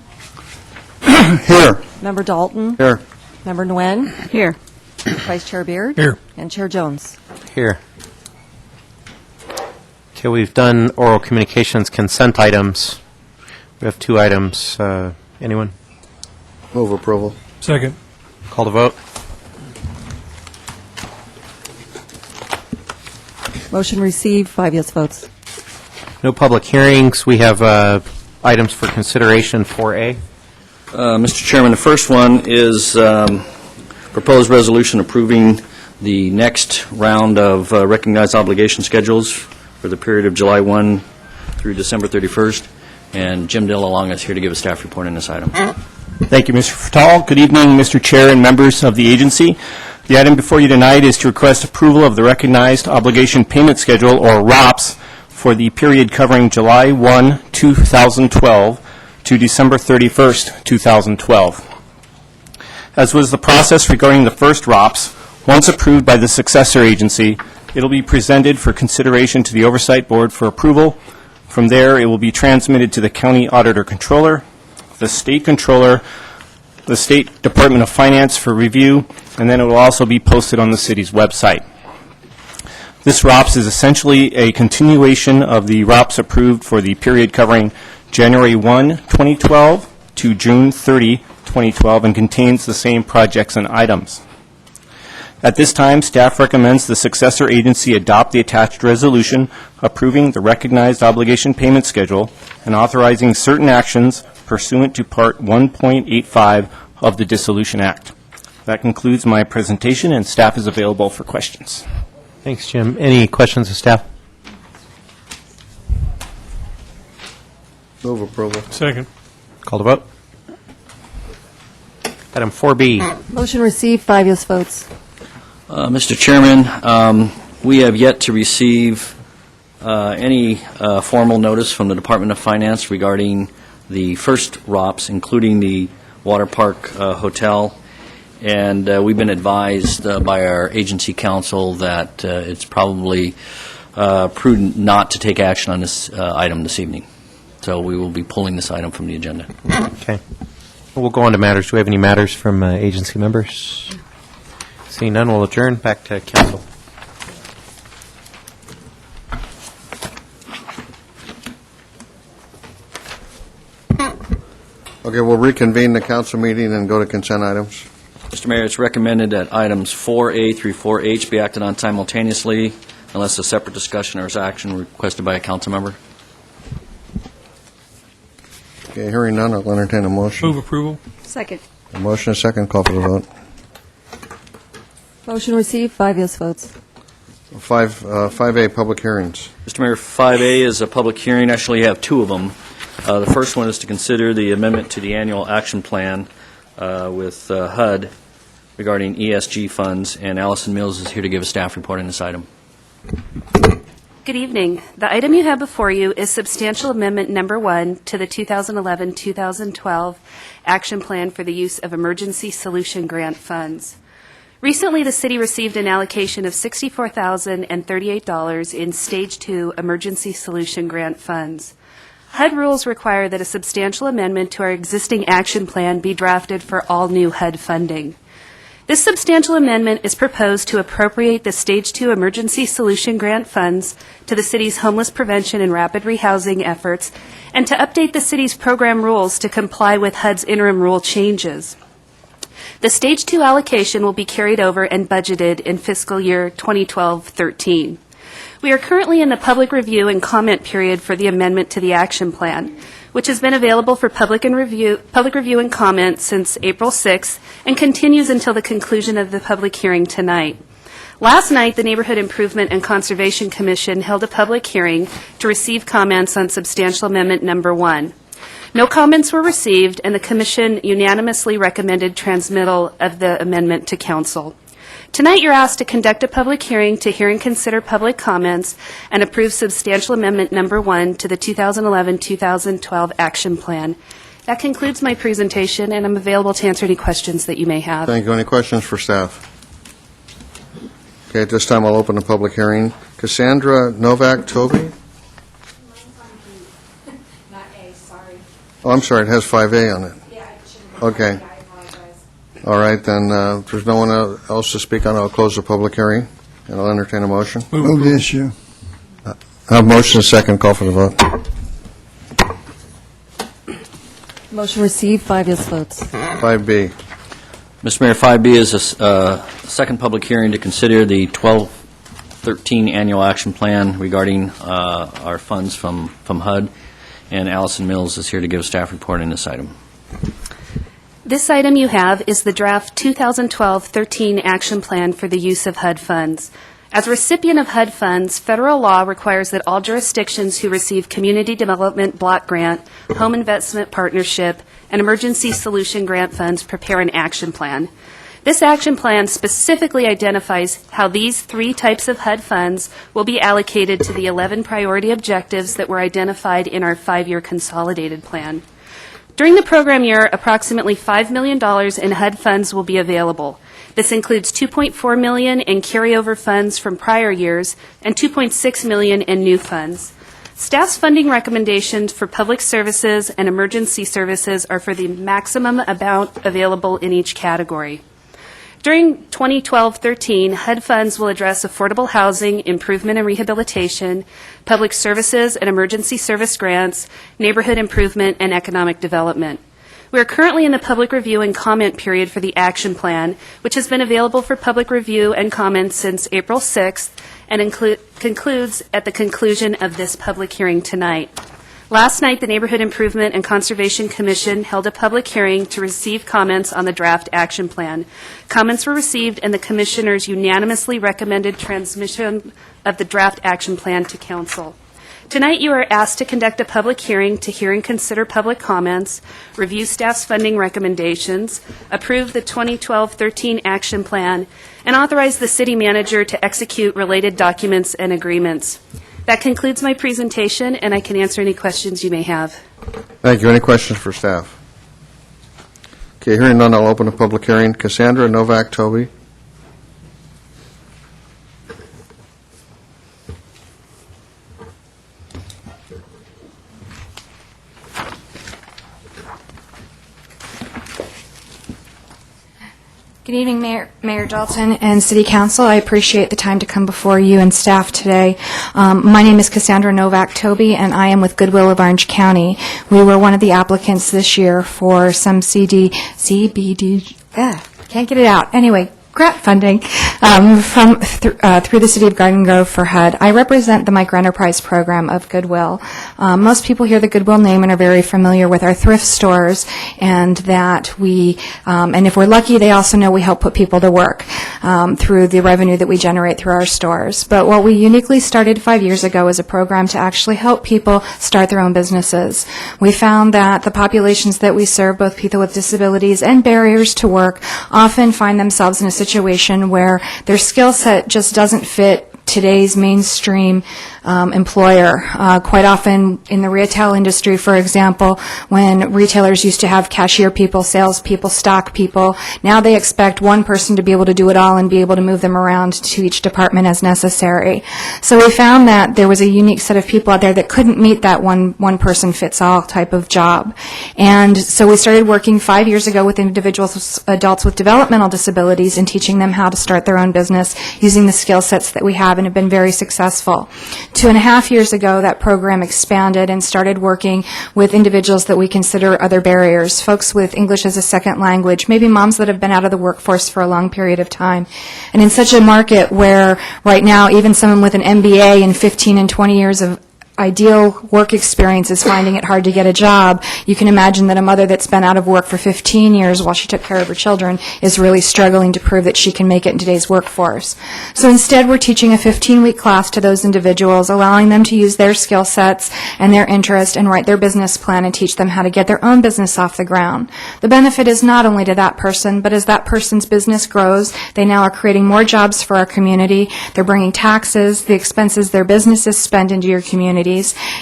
Here. Member Dalton? Here. Member Nguyen? Here. Vice Chair Beard? Here. And Chair Jones? Here. Okay, we've done oral communications consent items. We have 2 items. Anyone? Move approval. Second. Call to vote. Motion received, 5 yes votes. No public hearings. We have items for consideration 4A. Mr. Chairman, the first one is proposed resolution approving the next round of recognized obligation schedules for the period of July 1 through December 31st. And Jim Dillalong is here to give a staff report on this item. Thank you, Mr. Fatal. Good evening, Mr. Chair and members of the agency. The item before you tonight is to request approval of the Recognized Obligation Payment Schedule, or ROPS, for the period covering July 1, 2012 to December 31st, 2012. As was the process regarding the first ROPS, once approved by the successor agency, it will be presented for consideration to the Oversight Board for approval. From there, it will be transmitted to the County Auditor Controller, the State Controller, the State Department of Finance for review, and then it will also be posted on the city's website. This ROPS is essentially a continuation of the ROPS approved for the period covering January 1, 2012 to June 30, 2012, and contains the same projects and items. At this time, staff recommends the successor agency adopt the attached resolution approving the recognized obligation payment schedule and authorizing certain actions pursuant to Part 1.85 of the Dissolution Act. That concludes my presentation, and staff is available for questions. Thanks, Jim. Any questions of staff? Move approval. Second. Call to vote. Item 4B. Motion received, 5 yes votes. Mr. Chairman, we have yet to receive any formal notice from the Department of Finance regarding the first ROPS, including the Water Park Hotel, and we've been advised by our agency counsel that it's probably prudent not to take action on this item this evening. So we will be pulling this item from the agenda. Okay. We'll go on to matters. Do we have any matters from agency members? Seeing none, we'll adjourn. Back to council. Okay, we'll reconvene the council meeting and go to consent items. Mr. Mayor, it's recommended that items 4A through 4H be acted on simultaneously unless a separate discussion or action requested by a council member. Okay, hearing none, I'll entertain a motion. Move approval. Second. A motion, a second, call for the vote. Motion received, 5 yes votes. 5A, public hearings. Mr. Mayor, 5A is a public hearing. Actually, you have two of them. The first one is to consider the amendment to the annual action plan with HUD regarding ESG funds, and Allison Mills is here to give a staff report on this item. Good evening. The item you have before you is substantial amendment number 1 to the 2011-2012 action plan for the use of emergency solution grant funds. Recently, the city received an allocation of $64,038 in Stage 2 emergency solution grant funds. HUD rules require that a substantial amendment to our existing action plan be drafted for all new HUD funding. This substantial amendment is proposed to appropriate the Stage 2 Emergency Solution Grant funds to the city's homeless prevention and rapid rehousing efforts, and to update the city's program rules to comply with HUD's interim rule changes. The Stage 2 allocation will be carried over and budgeted in fiscal year 2012-13. We are currently in the public review and comment period for the amendment to the action plan, which has been available for public review and comment since April 6th and continues until the conclusion of the public hearing tonight. Last night, the Neighborhood Improvement and Conservation Commission held a public hearing to receive comments on substantial amendment number 1. No comments were received, and the Commission unanimously recommended transmittal of the amendment to Council. Tonight, you're asked to conduct a public hearing to hear and consider public comments and approve substantial amendment number 1 to the 2011-2012 action plan. That concludes my presentation, and I'm available to answer any questions that you may have. Thank you. Any questions for staff? Okay, at this time, I'll open the public hearing. Cassandra Novak Toby? Not A, sorry. Oh, I'm sorry, it has 5A on it. Yeah, I shouldn't have. Okay. I apologize. All right, then, if there's no one else to speak on, I'll close the public hearing, and I'll entertain a motion. Move the issue. I have motion, a second, call for the vote. Motion received, 5 yes votes. 5B. Mr. Mayor, 5B is a second public hearing to consider the 12-13 annual action plan regarding our funds from HUD, and Allison Mills is here to give a staff report on this item. This item you have is the draft 2012-13 action plan for the use of HUD funds. As a recipient of HUD funds, federal law requires that all jurisdictions who receive Community Development Block Grant, Home Investment Partnership, and Emergency Solution Grant funds prepare an action plan. This action plan specifically identifies how these 3 types of HUD funds will be allocated to the 11 priority objectives that were identified in our 5-year consolidated plan. During the program year, approximately $5 million in HUD funds will be available. This includes $2.4 million in carryover funds from prior years and $2.6 million in new funds. Staff's funding recommendations for public services and emergency services are for the maximum amount available in each category. During 2012-13, HUD funds will address affordable housing, improvement and rehabilitation, public services and emergency service grants, neighborhood improvement, and economic development. We are currently in the public review and comment period for the action plan, which has been available for public review and comment since April 6th and concludes at the conclusion of this public hearing tonight. Last night, the Neighborhood Improvement and Conservation Commission held a public hearing to receive comments on the draft action plan. Comments were received, and the commissioners unanimously recommended transmission of the draft action plan to Council. Tonight, you are asked to conduct a public hearing to hear and consider public comments, review staff's funding recommendations, approve the 2012-13 action plan, and authorize the city manager to execute related documents and agreements. That concludes my presentation, and I can answer any questions you may have. Thank you. Any questions for staff? Okay, hearing none, I'll open a public hearing. Cassandra, Novak, Toby. Good evening, Mayor Dalton and City Council. I appreciate the time to come before you and staff today. My name is Cassandra Novak-Toby, and I am with Goodwill of Orange County. We were one of the applicants this year for some can't get it out. Anyway, grant funding through the City of Garden Grove for HUD. I represent the microenterprise program of Goodwill. Most people hear the Goodwill name and are very familiar with our thrift stores, and that we, and if we're lucky, they also know we help put people to work through the revenue that we generate through our stores. But what we uniquely started 5 years ago is a program to actually help people start their own businesses. We found that the populations that we serve, both people with disabilities and barriers to work, often find themselves in a situation where their skill set just doesn't fit today's mainstream employer. Quite often in the retail industry, for example, when retailers used to have cashier people, sales people, stock people, now they expect one person to be able to do it all and be able to move them around to each department as necessary. So we found that there was a unique set of people out there that couldn't meet that one person fits all type of job. And so we started working 5 years ago with individuals, adults with developmental disabilities, and teaching them how to start their own business using the skill sets that we have, and have been very successful. 2.5 years ago, that program expanded and started working with individuals that we consider other barriers, folks with English as a second language, maybe moms that have been out of the workforce for a long period of time. And in such a market where right now even someone with an MBA and 15 and 20 years of ideal work experience is finding it hard to get a job, you can imagine that a mother that's been out of work for 15 years while she took care of her children is really struggling to prove that she can make it in today's workforce. So instead, we're teaching a 15-week class to those individuals, allowing them to use their skill sets and their interest and write their business plan and teach them how to get their own business off the ground. The benefit is not only to that person, but as that person's business grows, they now are creating more jobs for our community. They're bringing taxes, the expenses their businesses spend into your community,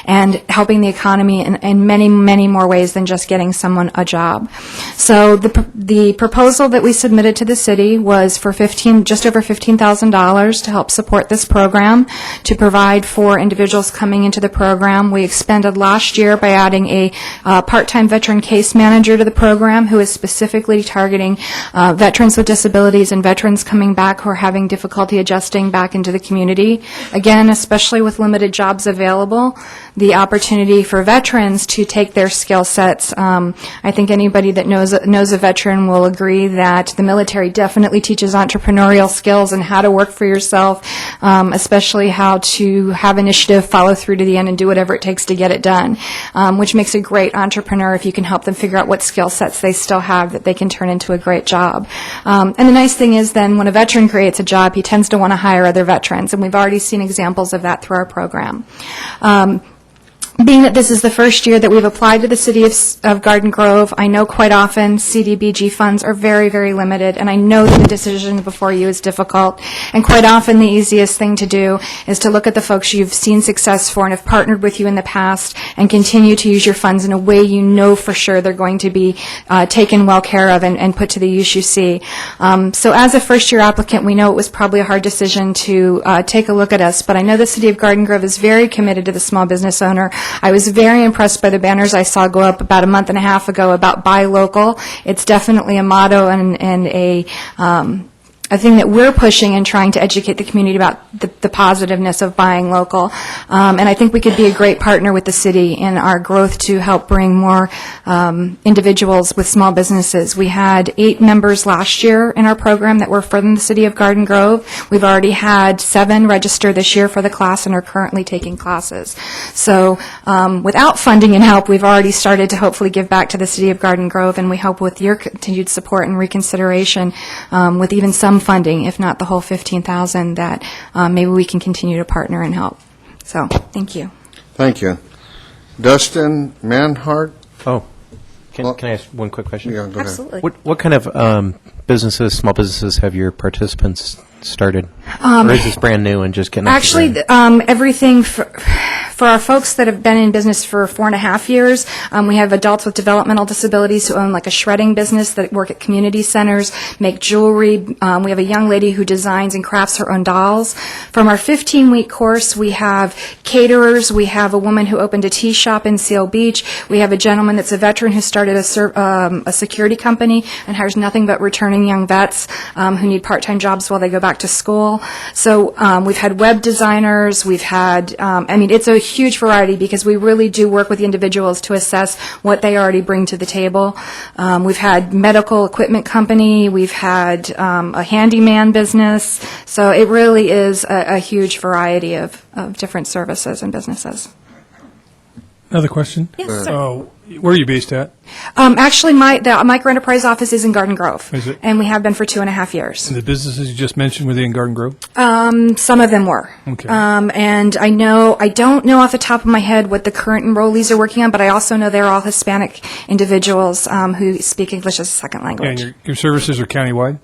and helping the economy in many, many more ways than just getting someone a job. So the proposal that we submitted to the city was for just over $15,000 to help support this program, to provide for individuals coming into the program. We expanded last year by adding a part-time veteran case manager to the program, who is specifically targeting veterans with disabilities and veterans coming back who are having difficulty adjusting back into the community. Again, especially with limited jobs available, the opportunity for veterans to take their skill sets. I think anybody that knows a veteran will agree that the military definitely teaches entrepreneurial skills and how to work for yourself, especially how to have initiative, follow through to the end, and do whatever it takes to get it done, which makes a great entrepreneur if you can help them figure out what skill sets they still have that they can turn into a great job. And the nice thing is then when a veteran creates a job, he tends to want to hire other veterans, and we've already seen examples of that through our program. Being that this is the first year that we've applied to the City of Garden Grove, I know quite often CDBG funds are very, very limited, and I know that the decision before you is difficult. And quite often the easiest thing to do is to look at the folks you've seen success for and have partnered with you in the past and continue to use your funds in a way you know for sure they're going to be taken well care of and put to the use you see. So as a first-year applicant, we know it was probably a hard decision to take a look at us, but I know the City of Garden Grove is very committed to the small business owner. I was very impressed by the banners I saw go up about a month and a half ago about buy local. It's definitely a motto and a thing that we're pushing and trying to educate the community about the positiveness of buying local. And I think we could be a great partner with the city in our growth to help bring more individuals with small businesses. We had 8 members last year in our program that were from the City of Garden Grove. We've already had 7 register this year for the class and are currently taking classes. So without funding and help, we've already started to hopefully give back to the City of Garden Grove, and we hope with your continued support and reconsideration with even some funding, if not the whole $15,000, that maybe we can continue to partner and help. So, thank you. Thank you. Dustin Manhart? Oh, can I ask one quick question? Yeah, go ahead. Absolutely. What kind of businesses, small businesses, have your participants started? Or is this brand new and just getting off the Actually, ground? everything for our folks that have been in business for 4.5 years, we have adults with developmental disabilities who own like a shredding business that work at community centers, make jewelry. We have a young lady who designs and crafts her own dolls. From our 15-week course, we have caterers. We have a woman who opened a tea shop in Seal Beach. We have a gentleman that's a veteran who started a security company and hires nothing but returning young vets who need part-time jobs while they go back to school. So we've had web designers. We've had, it's a huge variety because we really do work with the individuals to assess what they already bring to the table. We've had medical equipment company. We've had a handyman business. So it really is a huge variety of different services and businesses. Another question? Yes, sir. Where are you based at? Actually, the micro enterprise office is in Garden Grove. Is it? And we have been for 2.5 years. And the businesses you just mentioned, were they in Garden Grove? Some of them were. Okay. And I don't know off the top of my head what the current enrollees are working on, but I also know they're all Hispanic individuals who speak English as a second language. And your services are countywide?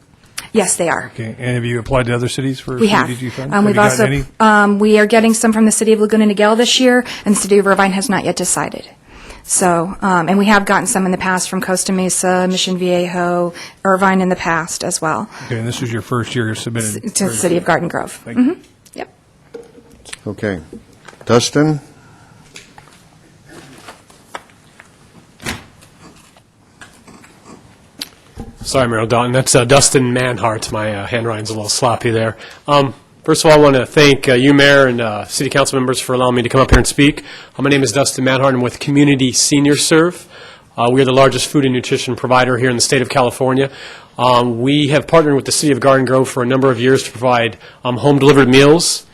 Yes, they are. Okay. And have you applied to other cities for We have. CDBG funds? We've you also gotten any? we are getting some from the city of Laguna Niguel this year, and the city of Irvine has not yet decided. So, and we have gotten some in the past from Costa Mesa, Mission Viejo, Irvine in the past as well. Okay, and this was your first year submitted? To the city of Garden Grove. Thank you. Yep. Okay. Dustin? Sorry, Mayor Dalton. That's Dustin Manhart. My handwriting's a little sloppy there. First of all, I want to thank you, Mayor, and City Council members for allowing me to come up here and speak. My name is Dustin Manhart. I'm with Community Senior Serve. We are the largest food and nutrition provider here in the state of California. We have partnered with the City of Garden Grove for a number of years to provide home-delivered meals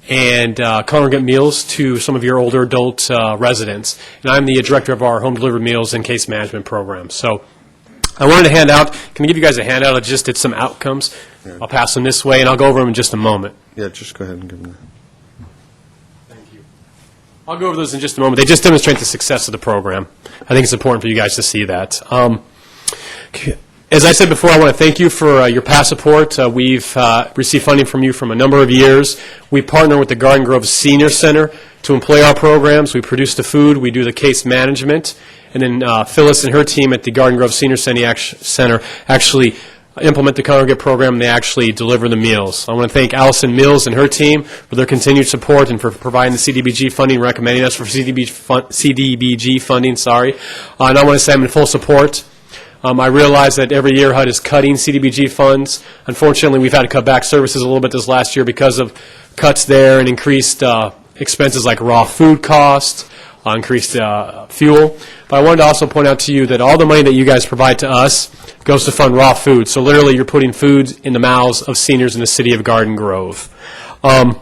and congregate meals to some of your older adult residents. And I'm the director of our home-delivered meals and case management program. So I wanted to hand out, can I give you guys a handout of just some outcomes? Yeah. I'll pass them this way, and I'll go over them in just a moment. Yeah, just go ahead and give them Thank you. I'll go over those in just a moment. They just demonstrate the success of the program. I think it's important for you guys to see that. As I said before, I want to thank you for your past support. We've received funding from you from a number of years. We partner with the Garden Grove Senior Center to employ our programs. We produce the food. We do the case management. And then Phyllis and her team at the Garden Grove Senior Center actually implement the congregate program, and they actually deliver the meals. I want to thank Allison Mills and her team for their continued support and for providing the CDBG funding, recommending us for CDBG funding, and I want to say I'm in full support. I realize that every year HUD is cutting CDBG funds. Unfortunately, we've had to cut back services a little bit this last year because of cuts there and increased expenses like raw food costs, increased fuel. But I wanted to also point out to you that all the money that you guys provide to us goes to fund raw food. So literally you're putting food in the mouths of seniors in the city of Garden Grove. The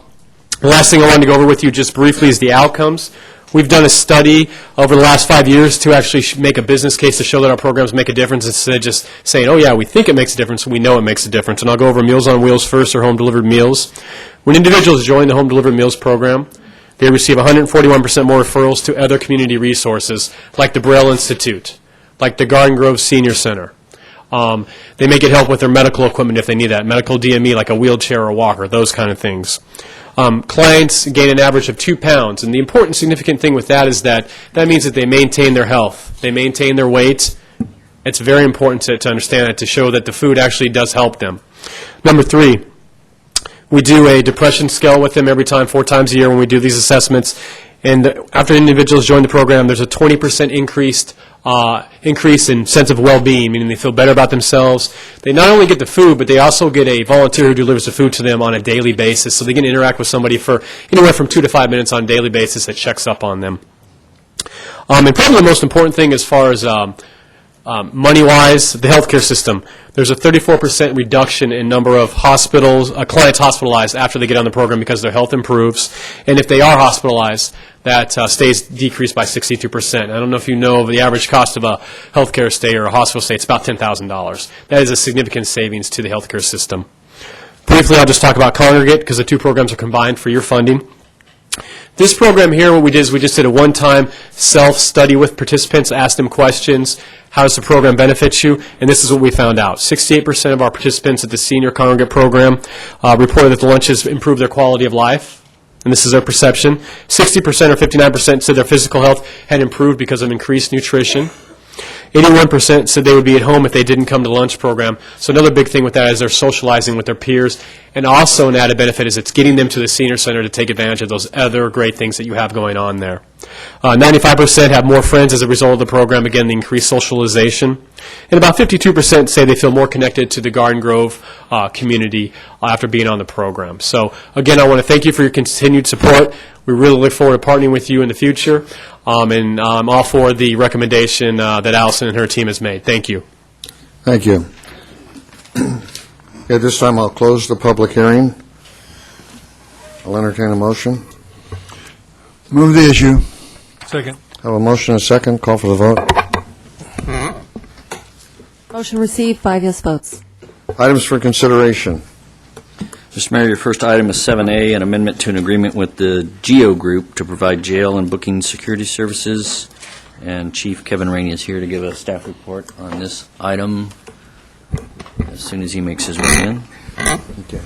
last thing I wanted to go over with you just briefly is the outcomes. We've done a study over the last 5 years to actually make a business case to show that our programs make a difference instead of just saying, oh yeah, we think it makes a difference, we know it makes a difference. And I'll go over Meals on Wheels first, or home-delivered meals. When individuals join the home-delivered meals program, they receive 141% more referrals to other community resources, like the Braille Institute, like the Garden Grove Senior Center. They may get help with their medical equipment if they need that, medical DME, like a wheelchair or a walker, those kind of things. Clients gain an average of 2 pounds, and the important significant thing with that is that means that they maintain their health, they maintain their weight. It's very important to understand that, to show that the food actually does help them. Number 3, we do a depression scale with them every time, 4 times a year when we do these assessments. And after individuals join the program, there's a 20% increase in sense of well-being, meaning they feel better about themselves. They not only get the food, but they also get a volunteer who delivers the food to them on a daily basis, so they can interact with somebody for anywhere from 2 to 5 minutes on a daily basis that checks up on them. And probably the most important thing as far as money-wise, the healthcare system. There's a 34% reduction in number of clients hospitalized after they get on the program because their health improves. And if they are hospitalized, that stays decreased by 62%. I don't know if you know the average cost of a healthcare stay or a hospital stay. It's about $10,000. That is a significant savings to the healthcare system. Briefly, I'll just talk about Congregate because the two programs are combined for your funding. This program here, what we did is we just did a one-time self-study with participants, asked them questions, how does the program benefit you, and this is what we found out. 68% of our participants at the senior congregate program reported that the lunches improved their quality of life, and this is their perception. 60% or 59% said their physical health had improved because of increased nutrition. 81% said they would be at home if they didn't come to the lunch program. So another big thing with that is they're socializing with their peers. And also an added benefit is it's getting them to the senior center to take advantage of those other great things that you have going on there. 95% have more friends as a result of the program, again, the increased socialization. And about 52% say they feel more connected to the Garden Grove community after being on the program. So again, I want to thank you for your continued support. We really look forward to partnering with you in the future. And I'm all for the recommendation that Allison and her team has made. Thank you. Thank you. At this time, I'll close the public hearing. I'll entertain a motion. Move the issue. Second. Have a motion and a second. Call for the vote. Motion received, 5 yes votes. Items for consideration. Mr. Mayor, your first item is 7A, an amendment to an agreement with the GEO Group to provide jail and booking security services. And Chief Kevin Rainey is here to give a staff report on this item as soon as he makes his way in. Okay.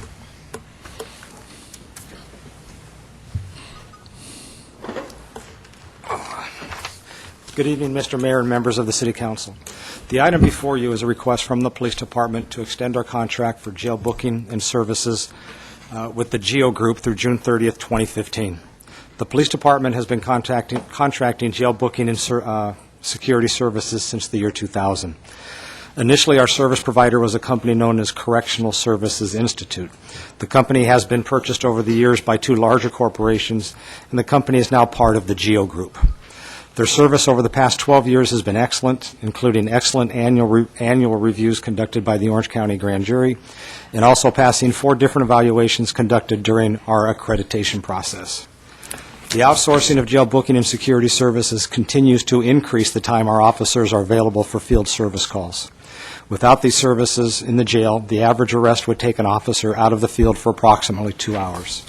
Good evening, Mr. Mayor and members of the City Council. The item before you is a request from the Police Department to extend our contract for jail booking and services with the GEO Group through June 30th, 2015. The Police Department has been contracting jail booking and security services since the year 2000. Initially, our service provider was a company known as Correctional Services Institute. The company has been purchased over the years by 2 larger corporations, and the company is now part of the GEO Group. Their service over the past 12 years has been excellent, including excellent annual reviews conducted by the Orange County Grand Jury, and also passing 4 different evaluations conducted during our accreditation process. The outsourcing of jail booking and security services continues to increase the time our officers are available for field service calls. Without these services in the jail, the average arrest would take an officer out of the field for approximately 2 hours.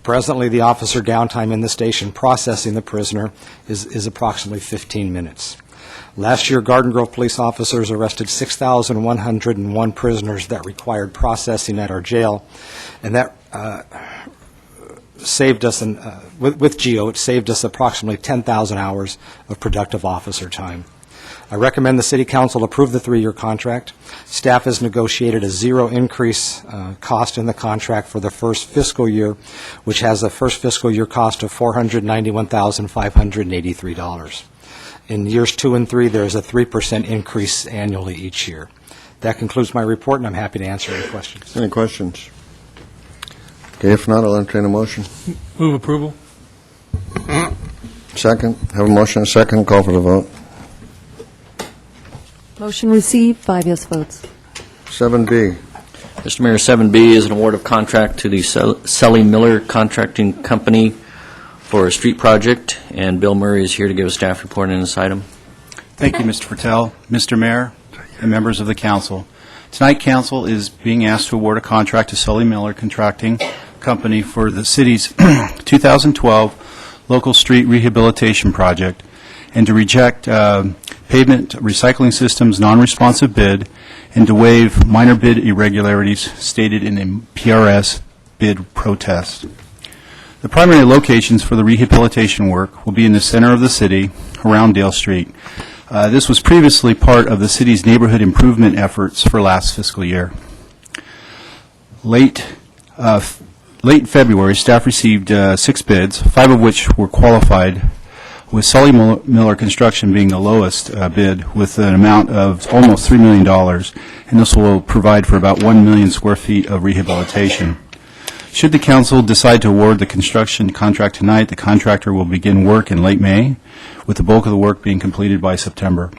Presently, the officer downtime in the station processing the prisoner is approximately 15 minutes. Last year, Garden Grove police officers arrested 6,101 prisoners that required processing at our jail, and that saved us, with GEO, it saved us approximately 10,000 hours of productive officer time. I recommend the City Council approve the 3-year contract. Staff has negotiated a 0 increase cost in the contract for the first fiscal year, which has a first fiscal year cost of $491,583. In years 2 and 3, there is a 3% increase annually each year. That concludes my report, and I'm happy to answer any questions. Any questions? Okay, if not, I'll entertain a motion. Move approval. Second. Have a motion and a second. Call for the vote. Motion received, 5 yes votes. 7B. Mr. Mayor, 7B is an award of contract to the Selly Miller Contracting Company for a street project, and Bill Murray is here to give a staff report on this item. Thank you, Mr. Fertel, Mr. Mayor, and members of the council. Tonight, council is being asked to award a contract to Selly Miller Contracting Company for the city's 2012 local street rehabilitation project, and to reject pavement recycling systems non-responsive bid, and to waive minor bid irregularities stated in the PRS bid protest. The primary locations for the rehabilitation work will be in the center of the city, around Dale Street. This was previously part of the city's neighborhood improvement efforts for last fiscal year. Late February, staff received 6 bids, 5 of which were qualified, with Selly Miller Construction being the lowest bid with an amount of almost $3 million, and this will provide for about 1 million square feet of rehabilitation. Should the council decide to award the construction contract tonight, the contractor will begin work in late May, with the bulk of the work being completed by September.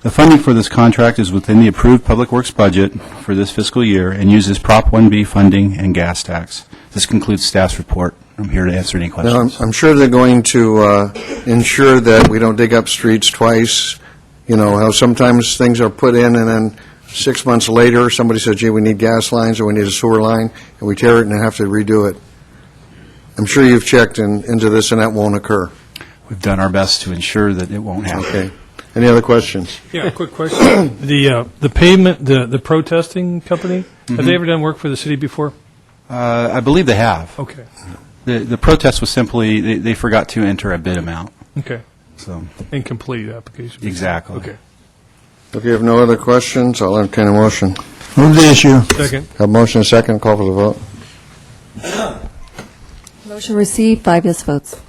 The funding for this contract is within the approved Public Works budget for this fiscal year and uses Prop 1B funding and gas tax. This concludes staff's report. I'm here to answer any questions. Now, I'm sure they're going to ensure that we don't dig up streets twice. You know, how sometimes things are put in and then 6 months later somebody says, gee, we need gas lines or we need a sewer line, and we tear it and have to redo it. I'm sure you've checked into this and that won't occur. We've done our best to ensure that it won't happen. Okay. Any other questions? Yeah, quick question. The pavement, the protesting company, have they ever done work for the city before? I believe they have. Okay. The protest was simply, they forgot to enter a bid amount. Okay. So, Incomplete application. exactly. Okay. If you have no other questions, I'll entertain a motion. Move the issue. Second. Have motion and second, call for the vote. Motion received, 5 yes votes.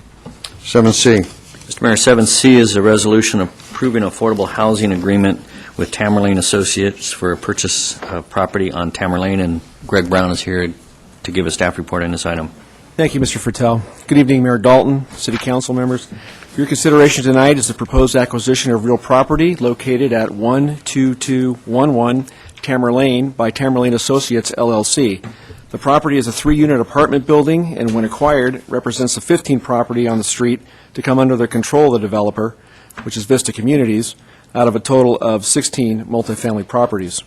7C. Mr. Mayor, 7C is a resolution approving affordable housing agreement with Tamerlane Associates for a purchase of property on Tamerlane, and Greg Brown is here to give a staff report on this item. Thank you, Mr. Fertel. Good evening, Mayor Dalton, City Council members. For your consideration tonight is the proposed acquisition of real property located at 12211 Tamerlane by Tamerlane Associates, LLC. The property is a 3-unit apartment building, and when acquired, represents the 15th property on the street to come under the control of the developer, which is Vista Communities, out of a total of 16 multifamily properties.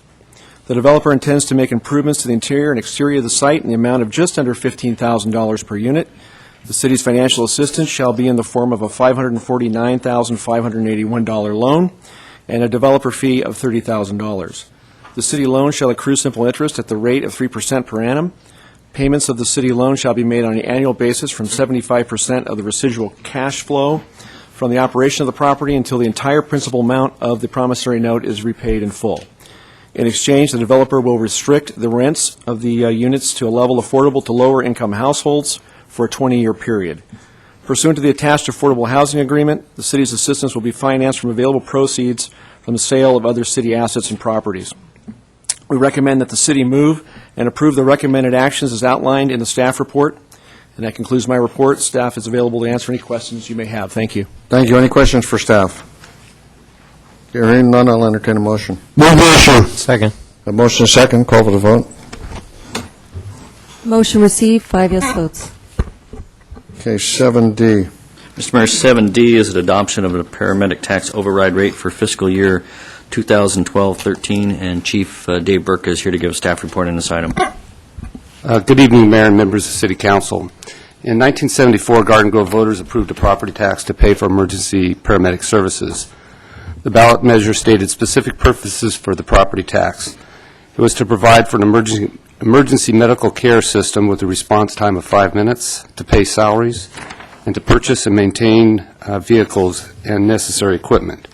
The developer intends to make improvements to the interior and exterior of the site in the amount of just under $15,000 per unit. The city's financial assistance shall be in the form of a $549,581 loan and a developer fee of $30,000. The city loan shall accrue simple interest at the rate of 3% per annum. Payments of the city loan shall be made on an annual basis from 75% of the residual cash flow from the operation of the property until the entire principal amount of the promissory note is repaid in full. In exchange, the developer will restrict the rents of the units to a level affordable to lower-income households for a 20-year period. Pursuant to the attached affordable housing agreement, the city's assistance will be financed from available proceeds from the sale of other city assets and properties. We recommend that the city move and approve the recommended actions as outlined in the staff report. And that concludes my report. Staff is available to answer any questions you may have. Thank you. Thank you. Any questions for staff? Hearing none, I'll entertain a motion. Move the issue. Second. A motion and second, call for the vote. Motion received, 5 yes votes. Okay, 7D. Mr. Mayor, 7D is an adoption of a paramedic tax override rate for fiscal year 2012-13, and Chief Dave Burke is here to give a staff report on this item. Good evening, Mayor and members of the City Council. In 1974, Garden Grove voters approved a property tax to pay for emergency paramedic services. The ballot measure stated specific purposes for the property tax. It was to provide for an emergency medical care system with a response time of 5 minutes, to pay salaries, and to purchase and maintain vehicles and necessary equipment.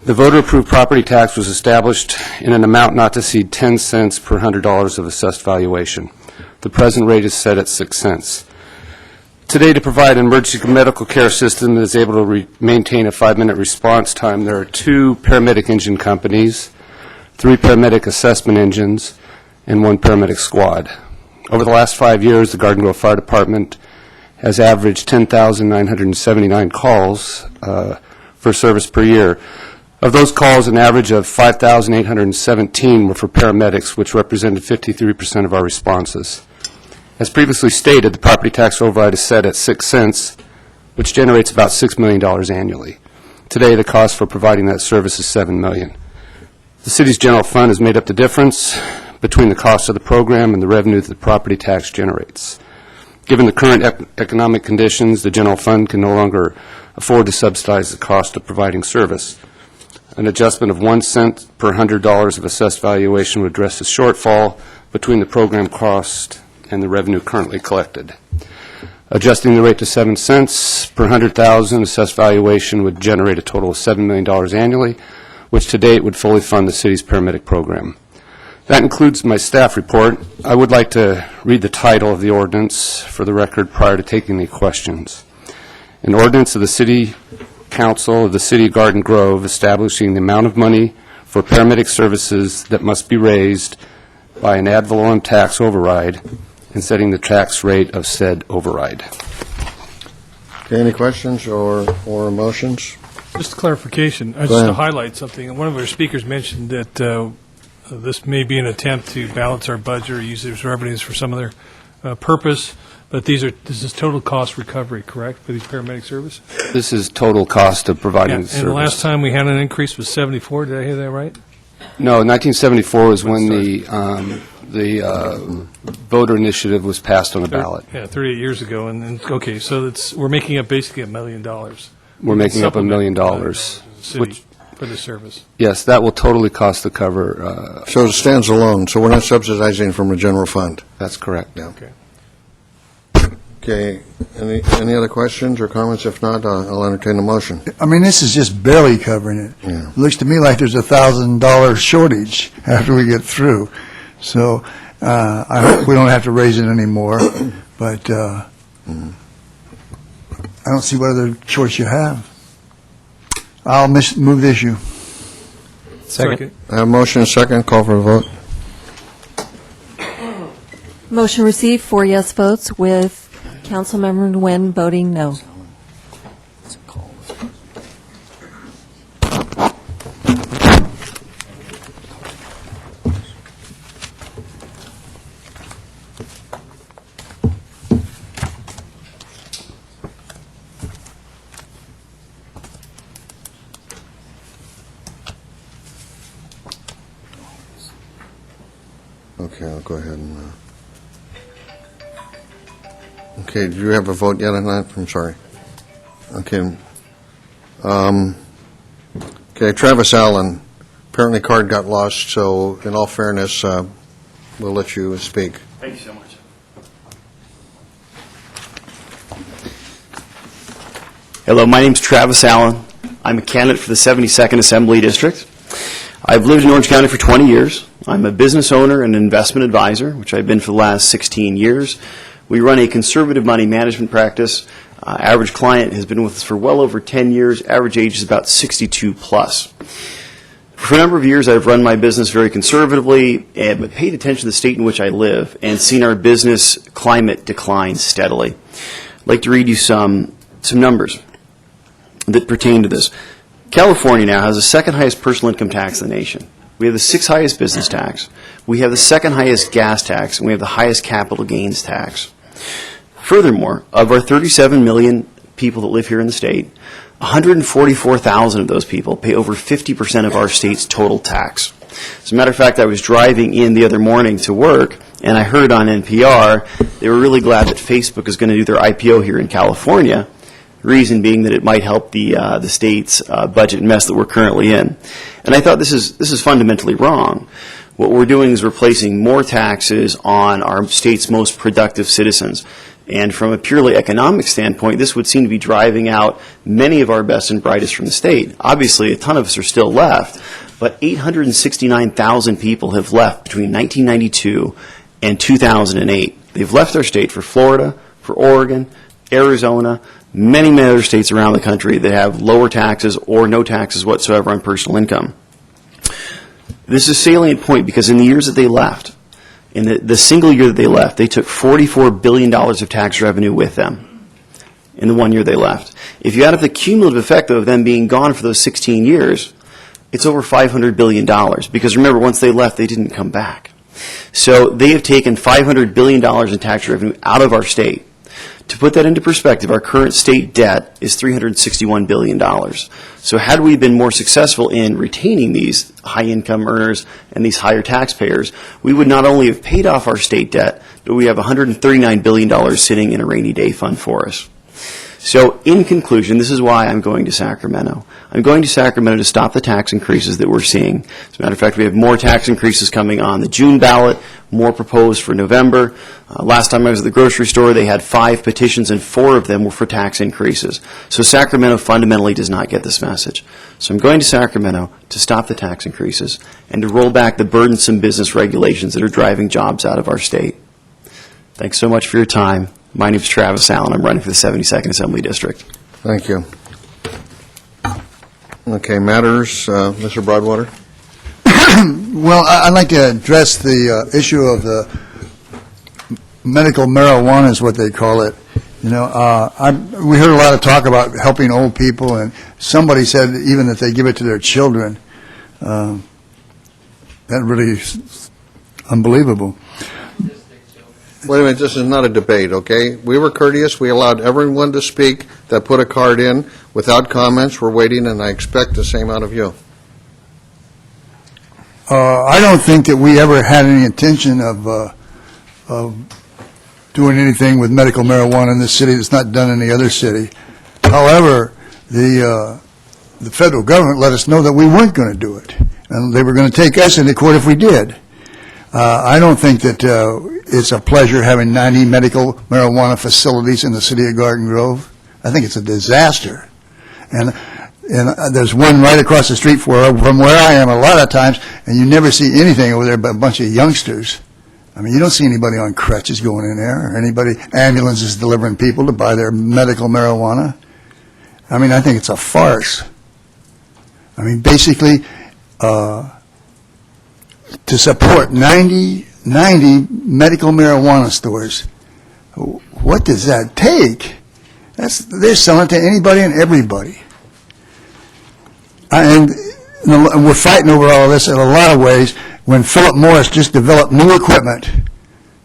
The voter-approved property tax was established in an amount not to exceed 10 cents per $100 of assessed valuation. The present rate is set at 6 cents. Today, to provide an emergency medical care system that is able to maintain a 5-minute response time, there are 2 paramedic engine companies, 3 paramedic assessment engines, and 1 paramedic squad. Over the last 5 years, the Garden Grove Fire Department has averaged 10,979 calls for service per year. Of those calls, an average of 5,817 were for paramedics, which represented 53% of our responses. As previously stated, the property tax override is set at 6 cents, which generates about $6 million annually. Today, the cost for providing that service is $7 million. The city's general fund has made up the difference between the cost of the program and the revenue that the property tax generates. Given the current economic conditions, the general fund can no longer afford to subsidize the cost of providing service. An adjustment of 1 cent per $100 of assessed valuation would address the shortfall between the program cost and the revenue currently collected. Adjusting the rate to 7 cents per 100,000 assessed valuation would generate a total of $7 million annually, which to date would fully fund the city's paramedic program. That includes my staff report. I would like to read the title of the ordinance for the record prior to taking any questions. An ordinance of the City Council of the City of Garden Grove establishing the amount of money for paramedic services that must be raised by an ad valorem tax override and setting the tax rate of said override. Okay, any questions or motions? Just a clarification, just to highlight something. One of our speakers mentioned that this may be an attempt to balance our budget or use these revenues for some other purpose, but this is total cost recovery, correct, for these paramedic services? This is total cost of providing the service. And the last time we had an increase was 74, did I hear that right? No, 1974 was when the voter initiative was passed on the ballot. Yeah, 38 years ago, okay, so we're making up basically $1 million. We're making up $1 million. City for the service. Yes, that will totally cost to cover. So it stands alone, so we're not subsidizing from a general fund? That's correct. Yeah. Okay, any other questions or comments? If not, I'll entertain a motion. I mean, this is just barely covering it. Yeah. It looks to me like there's $1,000 shortage after we get through. So I hope we don't have to raise it anymore, but I don't see what other choice you have. I'll move the issue. Second. I have a motion and a second. Call for a vote. Motion received, 4 yes votes, with Councilmember Nguyen voting no. Okay, I'll go ahead and... Okay, do you have a vote yet on that? I'm sorry. Okay. Okay, Travis Allen, apparently card got lost, so in all fairness, we'll let you speak. Thank you so much. Hello, my name's Travis Allen. I'm a candidate for the 72nd Assembly District. I've lived in Orange County for 20 years. I'm a business owner and investment advisor, which I've been for the last 16 years. We run a conservative money management practice. Average client has been with us for well over 10 years. Average age is about 62 plus. For a number of years, I've run my business very conservatively, but paid attention to the state in which I live and seen our business climate decline steadily. I'd like to read you some numbers that pertain to this. California now has the second highest personal income tax in the nation. We have the sixth highest business tax. We have the second highest gas tax, and we have the highest capital gains tax. Furthermore, of our 37 million people that live here in the state, 144,000 of those people pay over 50% of our state's total tax. As a matter of fact, I was driving in the other morning to work, and I heard on NPR they were really glad that Facebook is going to do their IPO here in California, reason being that it might help the state's budget mess that we're currently in. And I thought this is fundamentally wrong. What we're doing is we're placing more taxes on our state's most productive citizens. And from a purely economic standpoint, this would seem to be driving out many of our best and brightest from the state. Obviously, a ton of us are still left, but 869,000 people have left between 1992 and 2008. They've left our state for Florida, for Oregon, Arizona, many other states around the country that have lower taxes or no taxes whatsoever on personal income. This is a salient point because in the years that they left, in the single year that they left, they took $44 billion of tax revenue with them in the 1 year they left. If you add up the cumulative effect of them being gone for those 16 years, it's over $500 billion because remember, once they left, they didn't come back. So they have taken $500 billion in tax revenue out of our state. To put that into perspective, our current state debt is $361 billion. So had we been more successful in retaining these high-income earners and these higher taxpayers, we would not only have paid off our state debt, but we have $139 billion sitting in a rainy day fund for us. So in conclusion, this is why I'm going to Sacramento. I'm going to Sacramento to stop the tax increases that we're seeing. As a matter of fact, we have more tax increases coming on the June ballot, more proposed for November. Last time I was at the grocery store, they had 5 petitions, and 4 of them were for tax increases. So Sacramento fundamentally does not get this message. So I'm going to Sacramento to stop the tax increases and to roll back the burdensome business regulations that are driving jobs out of our state. Thanks so much for your time. My name is Travis Allen. I'm running for the 72nd Assembly District. Thank you. Okay, matters, Mr. Broadwater? Well, I'd like to address the issue of the medical marijuana is what they call it. You know, we heard a lot of talk about helping old people, and somebody said even that they give it to their children. That really is unbelievable. Wait a minute, this is not a debate, okay? We were courteous. We allowed everyone to speak that put a card in without comments. We're waiting, and I expect the same out of you. I don't think that we ever had any intention of doing anything with medical marijuana in this city that's not done in any other city. However, the federal government let us know that we weren't going to do it, and they were going to take us into court if we did. I don't think that it's a pleasure having 90 medical marijuana facilities in the city of Garden Grove. I think it's a disaster. And there's one right across the street from where I am a lot of times, and you never see anything over there but a bunch of youngsters. I mean, you don't see anybody on crutches going in there, or ambulances delivering people to buy their medical marijuana. I mean, I think it's a farce. I mean, basically, to support 90 medical marijuana stores, what does that take? They're selling to anybody and everybody. And we're fighting over all of this in a lot of ways when Philip Morris just developed new equipment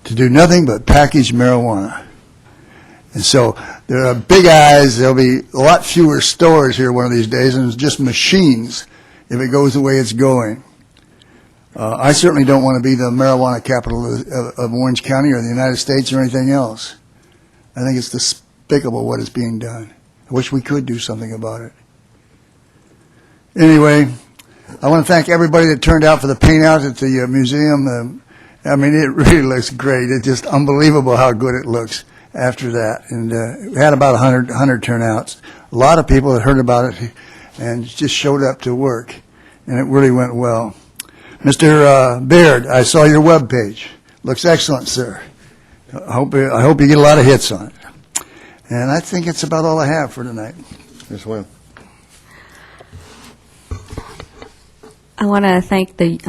to do nothing but package marijuana. And so there are big eyes. There'll be a lot fewer stores here one of these days, and it's just machines if it goes the way it's going. I certainly don't want to be the marijuana capital of Orange County or the United States or anything else. I think it's despicable what is being done. I wish we could do something about it. Anyway, I want to thank everybody that turned out for the paint out at the museum. I mean, it really looks great. It's just unbelievable how good it looks after that. And we had about 100 turnouts. A lot of people had heard about it and just showed up to work, and it really went well. Mr. Baird, I saw your web page. Looks excellent, sir. I hope you get a lot of hits on it. And I think it's about all I have for tonight. Ms. Wynn. I want to thank the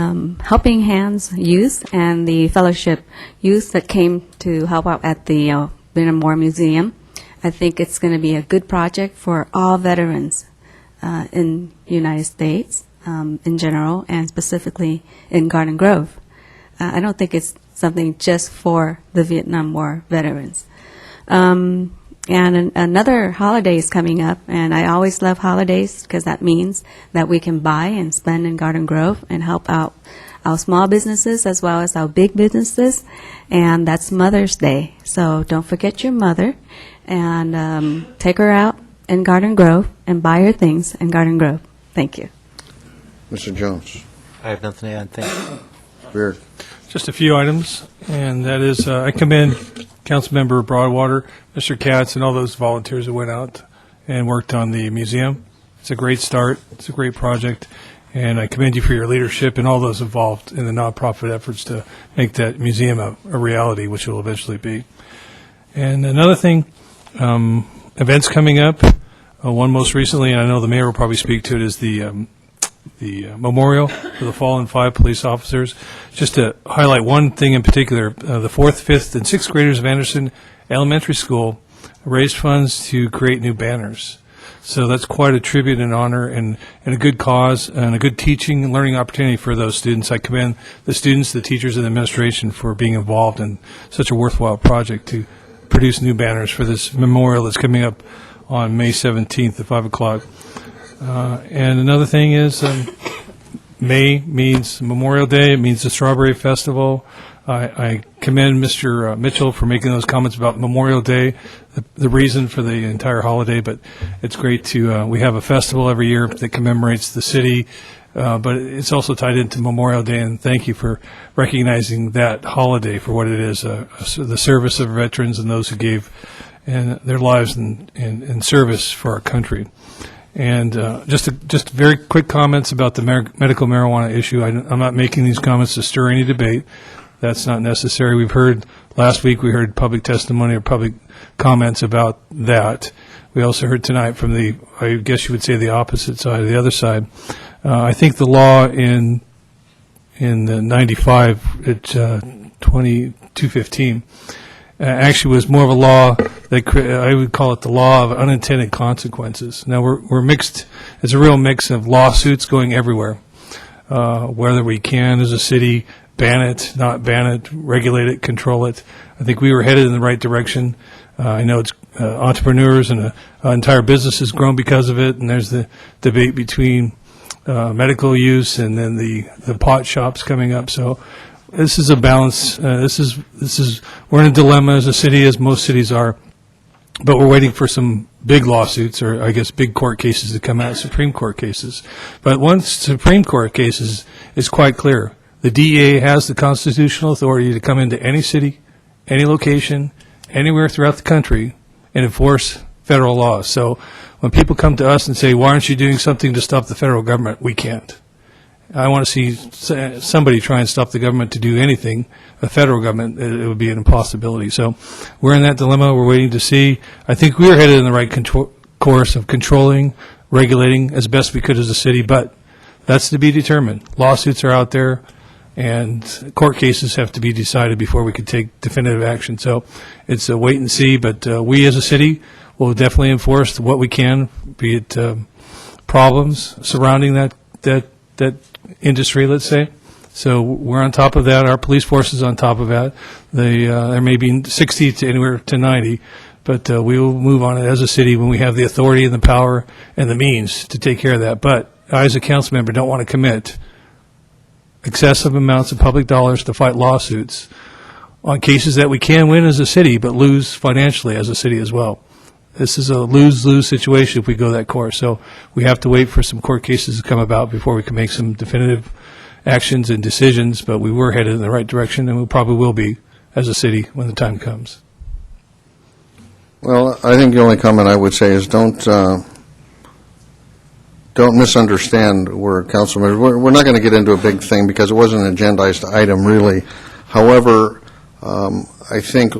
Helping Hands youth and the fellowship youth that came to help out at the Benham War Museum. I think it's going to be a good project for all veterans in the United States in general, and specifically in Garden Grove. I don't think it's something just for the Vietnam War veterans. And another holiday is coming up, and I always love holidays because that means that we can buy and spend in Garden Grove and help out our small businesses as well as our big businesses, and that's Mother's Day. So don't forget your mother, and take her out in Garden Grove and buy her things in Garden Grove. Thank you. Mr. Jones. I have nothing to add. Thank you. Beard. Just a few items, and that is, I commend Councilmember Broadwater, Mr. Katz, and all those volunteers that went out and worked on the museum. It's a great start. It's a great project, and I commend you for your leadership and all those involved in the nonprofit efforts to make that museum a reality, which it will eventually be. And another thing, events coming up. One most recently, and I know the mayor will probably speak to it, is the memorial for the fallen 5 police officers. Just to highlight one thing in particular, the 4th, 5th, and 6th graders of Anderson Elementary School raised funds to create new banners. So that's quite a tribute and honor and a good cause and a good teaching and learning opportunity for those students. I commend the students, the teachers, and the administration for being involved in such a worthwhile project to produce new banners for this memorial that's coming up on May 17th at 5 o'clock. And another thing is May means Memorial Day. It means the Strawberry Festival. I commend Mr. Mitchell for making those comments about Memorial Day, the reason for the entire holiday. But it's great to we have a festival every year that commemorates the city, but it's also tied into Memorial Day. And thank you for recognizing that holiday for what it is, the service of veterans and those who gave and their lives in service for our country. And just very quick comments about the medical marijuana issue. I'm not making these comments to stir any debate. That's not necessary. Last week we heard public testimony or public comments about that. We also heard tonight from I guess you would say the opposite side, or the other side. I think the law in the 95, it's 2215, actually was more of a law that I would call it the law of unintended consequences. Now we're mixed. It's a real mix of lawsuits going everywhere. Whether we can, as a city, ban it, not ban it, regulate it, control it. I think we were headed in the right direction. I know it's entrepreneurs and an entire business has grown because of it. And there's the debate between medical use, and then the pot shops coming up. So this is a balance. This is we're in a dilemma as a city, as most cities are, but we're waiting for some big lawsuits, or I guess big court cases to come out, Supreme Court cases. But one Supreme Court case is quite clear. The DEA has the constitutional authority to come into any city, any location, anywhere throughout the country, and enforce federal laws. So when people come to us and say, why aren't you doing something to stop the federal government, we can't. I want to see somebody try and stop the government to do anything, the federal government, it would be an impossibility. So we're in that dilemma. We're waiting to see. I think we are headed in the right course of controlling, regulating as best we could as a city, but that's to be determined. Lawsuits are out there, and court cases have to be decided before we can take definitive action. So it's a wait and see, but we as a city will definitely enforce what we can, be it problems surrounding that industry, let's say. So we're on top of that. Our police force is on top of that. There may be 60 to anywhere to 90, but we will move on it as a city when we have the authority and the power and the means to take care of that. But I, as a council member, don't want to commit excessive amounts of public dollars to fight lawsuits on cases that we can win as a city, but lose financially as a city as well. This is a lose-lose situation if we go that course. So we have to wait for some court cases to come about before we can make some definitive actions and decisions, but we were headed in the right direction, and we probably will be as a city when the time comes. Well, I think the only comment I would say is don't misunderstand where council members, we're not going to get into a big thing because it wasn't an agendized item really. However, I think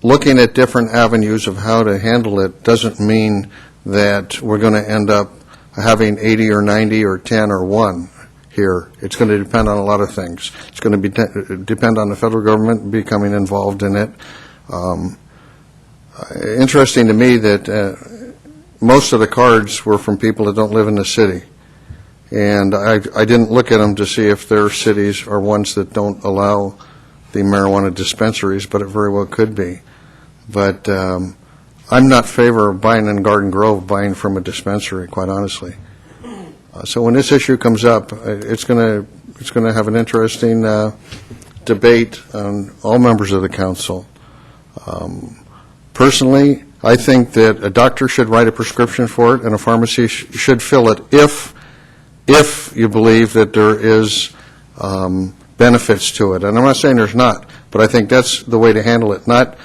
looking at different avenues of how to handle it doesn't mean that we're going to end up having 80 or 90 or 10 or 1 here. It's going to depend on a lot of things. It's going to depend on the federal government becoming involved in it. Interesting to me that most of the cards were from people that don't live in the city. And I didn't look at them to see if their cities are ones that don't allow the marijuana dispensaries, but it very well could be. But I'm not in favor of buying in Garden Grove, buying from a dispensary, quite honestly. So when this issue comes up, it's going to have an interesting debate on all members of the council. Personally, I think that a doctor should write a prescription for it, and a pharmacy should fill it if you believe that there is benefits to it. And I'm not saying there's not, but I think that's the way to handle it. Not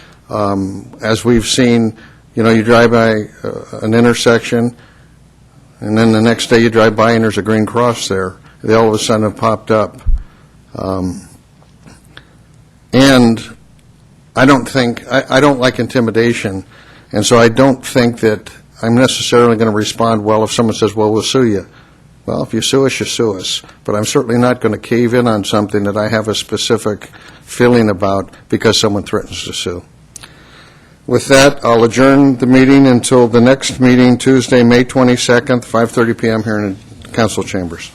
as we've seen, you drive by an intersection, and then the next day you drive by and there's a green cross there. They all of a sudden have popped up. And I don't like intimidation, and so I don't think that I'm necessarily going to respond well if someone says, well, we'll sue you. Well, if you sue us, you sue us. But I'm certainly not going to cave in on something that I have a specific feeling about because someone threatens to sue. With that, I'll adjourn the meeting until the next meeting, Tuesday, May 22nd, 5:30 p.m. here in the council chambers.